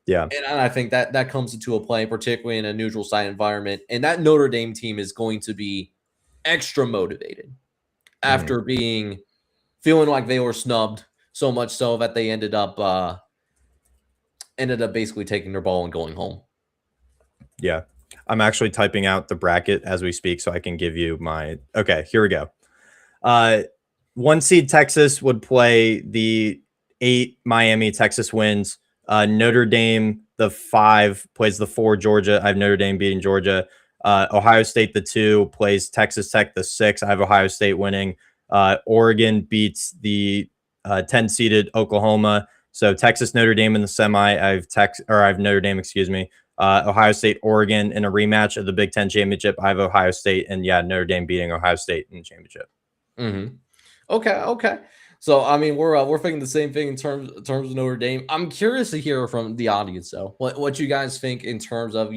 Yeah. And I think that comes into a play, particularly in a neutral site environment. And that Notre Dame team is going to be extra motivated after feeling like they were snubbed, so much so that they ended up basically taking their ball and going home. Yeah. I'm actually typing out the bracket as we speak so I can give you my. Okay, here we go. 1 seed Texas would play the 8 Miami. Texas wins. Notre Dame, the 5, plays the 4 Georgia. I have Notre Dame beating Georgia. Ohio State, the 2, plays Texas Tech, the 6. I have Ohio State winning. Oregon beats the 10 seeded Oklahoma. So Texas, Notre Dame in the semi. I have Notre Dame, excuse me. Ohio State, Oregon in a rematch of the Big Ten championship. I have Ohio State, and yeah, Notre Dame beating Ohio State in the championship. Okay. So I mean, we're thinking the same thing in terms of Notre Dame. I'm curious to hear from the audience though, what you guys think in terms of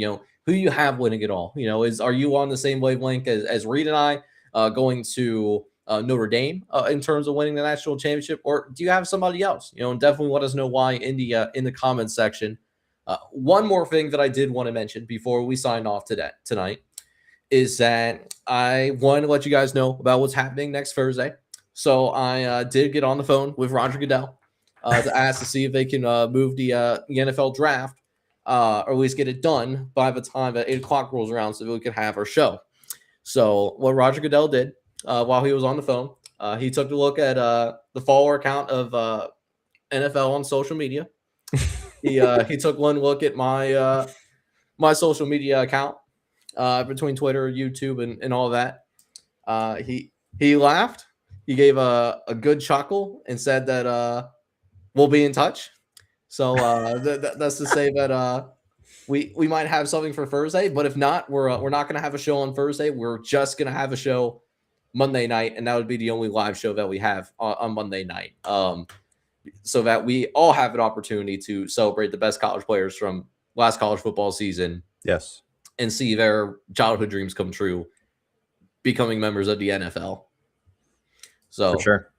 who you have winning it all. Are you on the same wavelength as Reed and I, going to Notre Dame in terms of winning the national championship, or do you have somebody else? And definitely let us know why in the comments section. One more thing that I did want to mention before we sign off tonight is that I wanted to let you guys know about what's happening next Thursday. So I did get on the phone with Roger Goodell to ask to see if they can move the NFL draft, or at least get it done by the time that 8 o'clock rolls around so that we can have our show. So what Roger Goodell did while he was on the phone, he took a look at the follower account of NFL on social media. He took one look at my my social media account between Twitter, YouTube, and all that. He laughed. He gave a good chuckle and said that we'll be in touch. So that's to say that we might have something for Thursday, but if not, we're not going to have a show on Thursday. We're just going to have a show Monday night, and that would be the only live show that we have on Monday night. So that we all have an opportunity to celebrate the best college players from last college football season. Yes. And see their childhood dreams come true, becoming members of the NFL. So For sure.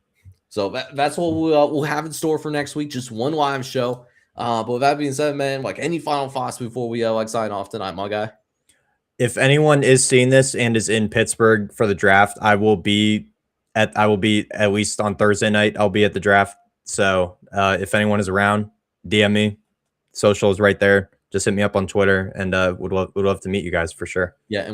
So that's what we'll have in store for next week. Just one live show. But with that being said, man, like, any final thoughts before we sign off tonight, my guy? If anyone is seeing this and is in Pittsburgh for the draft, I will be at least on Thursday night. I'll be at the draft. So if anyone is around, DM me. Social is right there. Just hit me up on Twitter, and would love to meet you guys for sure. Yeah,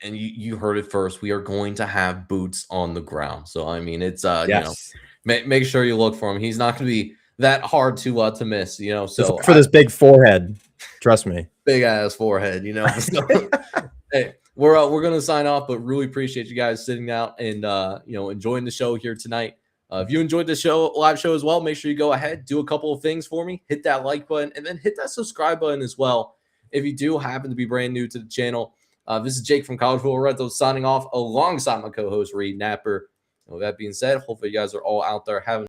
and you heard it first. We are going to have boots on the ground. So I mean, it's Yes. Make sure you look for him. He's not going to be that hard to miss. So for this big forehead, trust me, big ass forehead. So, hey, we're gonna sign off, but really appreciate you guys sitting out and enjoying the show here tonight. If you enjoyed the live show as well, make sure you go ahead, do a couple of things for me, hit that like button, and then hit that subscribe button as well. If you do happen to be brand new to the channel, this is Jake from College Football Red signing off alongside my co-host Reed Napper. And with that being said, hopefully you guys are all out there having